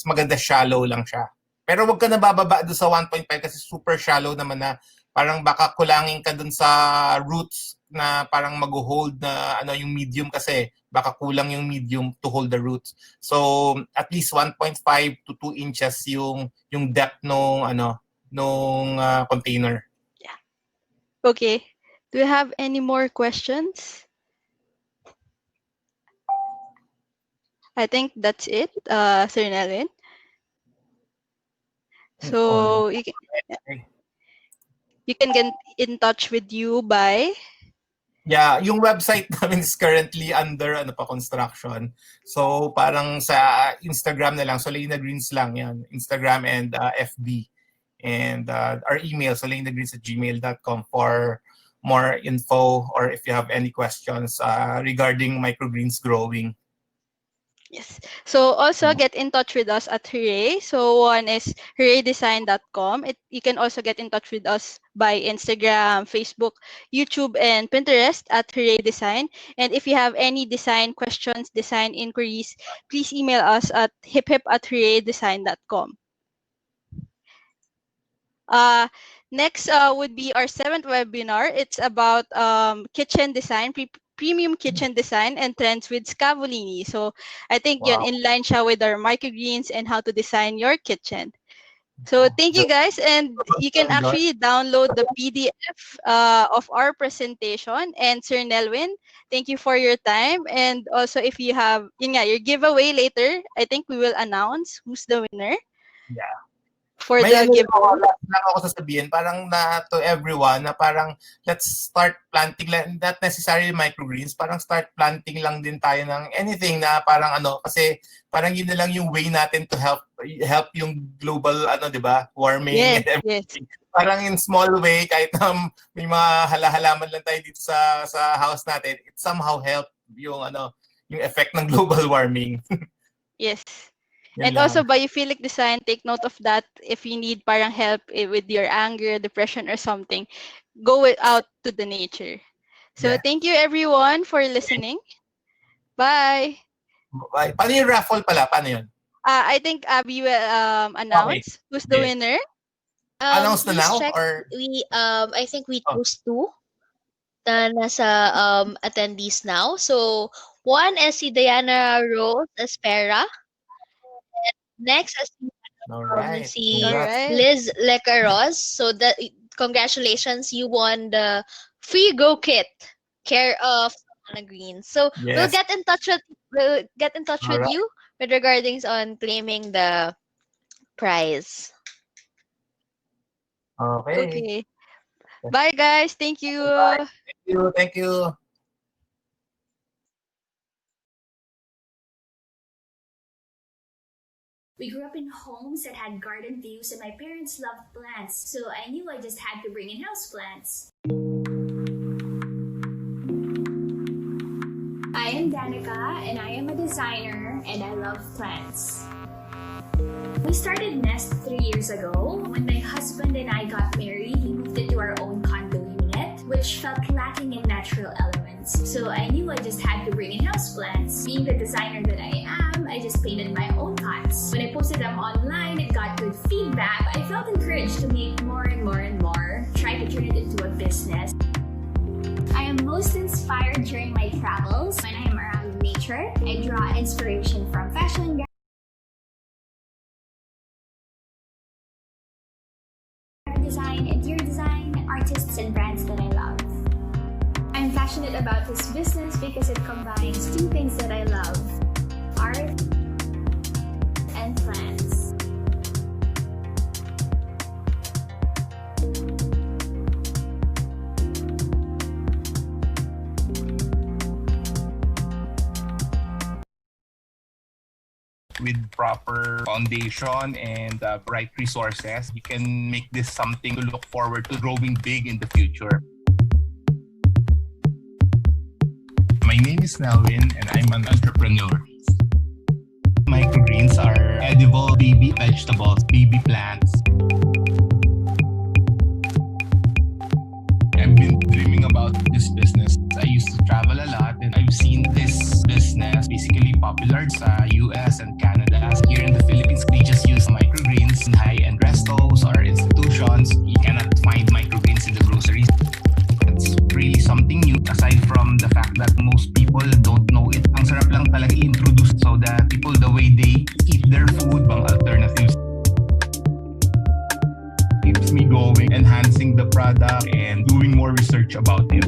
maganda shallow lang siya. Pero wag ka na bababa doon sa 1.5 kasi super shallow naman na parang baka kulangin ka doon sa roots na parang mag-hold na yung medium kasi baka kulang yung medium to hold the roots. So at least 1.5 to 2 inches yung depth nung container. Yeah. Okay. Do you have any more questions? I think that's it, Sir Nelwin. So you can get in touch with you by? Yeah, yung website namin is currently under construction. So parang sa Instagram na lang, Solana Greens lang yan. Instagram and FB. And our email, SolanaGreensxHurrayDesign.com for more info or if you have any questions regarding microgreens growing. Yes. So also get in touch with us at Hurray. So one is HurrayDesign.com. You can also get in touch with us by Instagram, Facebook, YouTube, and Pinterest at Hurray Design. And if you have any design questions, design inquiries, please email us at hiphip@hurraydesign.com. Next would be our 7th webinar. It's about kitchen design, premium kitchen design and trends with Scavolini. So I think yun in line siya with our microgreens and how to design your kitchen. So thank you guys, and you can actually download the PDF of our presentation. And Sir Nelwin, thank you for your time. And also if you have your giveaway later, I think we will announce who's the winner. Yeah. for May the ano giveaway. lang ako sasabihin, parang na to everyone na parang let's start planting, not necessarily microgreens, parang start planting lang din tayo ng anything na parang ano, kasi parang yun na lang yung way natin to help yung global ano, 'di ba? Warming Yes, and yes. everything. Parang in small way, kahit may mga halaman lang tayo dito sa house natin, it somehow help yung ano, yung effect ng global warming. Yes. Yan And lang. also Biophilic Design, take note of that. If you need parang help with your anger, depression, or something, go out to the nature. So Yeah. thank you everyone for listening. Bye. Paano yung raffle pala? Paano yun? I think Abby will announce who's the Yes. winner. Announce na Please now? check. Or I think we Oh. chose 2 na nasa attendees now. So, one is si Diana Rose Espera. Next is alright. si Congrats. Alright. Liz Lecaros. So, congratulations, you won the free Go Kit care of Solana Greens. So, we'll Yes. get in touch with Alright. you with regarding on claiming the prize. Okay. Okay. Bye guys. Thank you. Thank you. We grew up in homes that had garden views, and my parents loved plants, so I knew I just had to bring in houseplants. I am Danica, and I am a designer, and I love plants. We started Nest 3 years ago. When my husband and I got married, we moved into our own condo unit, which felt lacking in natural elements. So I knew I just had to bring in houseplants. Being the designer that I am, I just painted my own pots. When I posted them online and got good feedback, I felt encouraged to make more and more and more, try to turn it into a business. I am most inspired during my travels. When I am around nature, I draw inspiration from fashion, design, interior design, artists and brands that I love. I'm passionate about this business because it combines 2 things that I love: art and plants. With proper foundation and right resources, you can make this something to look forward to growing big in the future. My name is Nelwin and I'm an entrepreneur. Microgreens are edible baby vegetables, baby plants. I've been dreaming about this business. I used to travel a lot and I've seen this business basically popular sa US and Canada. Here in the Philippines, they just use microgreens in high-end restos or institutions. You cannot find microgreens in the groceries. It's really something new aside from the fact that most people don't know it. Ang sarap lang talaga i-introduce so that people, the way they eat their food, bang alternatives. Keeps me going, enhancing the product and doing more research about it.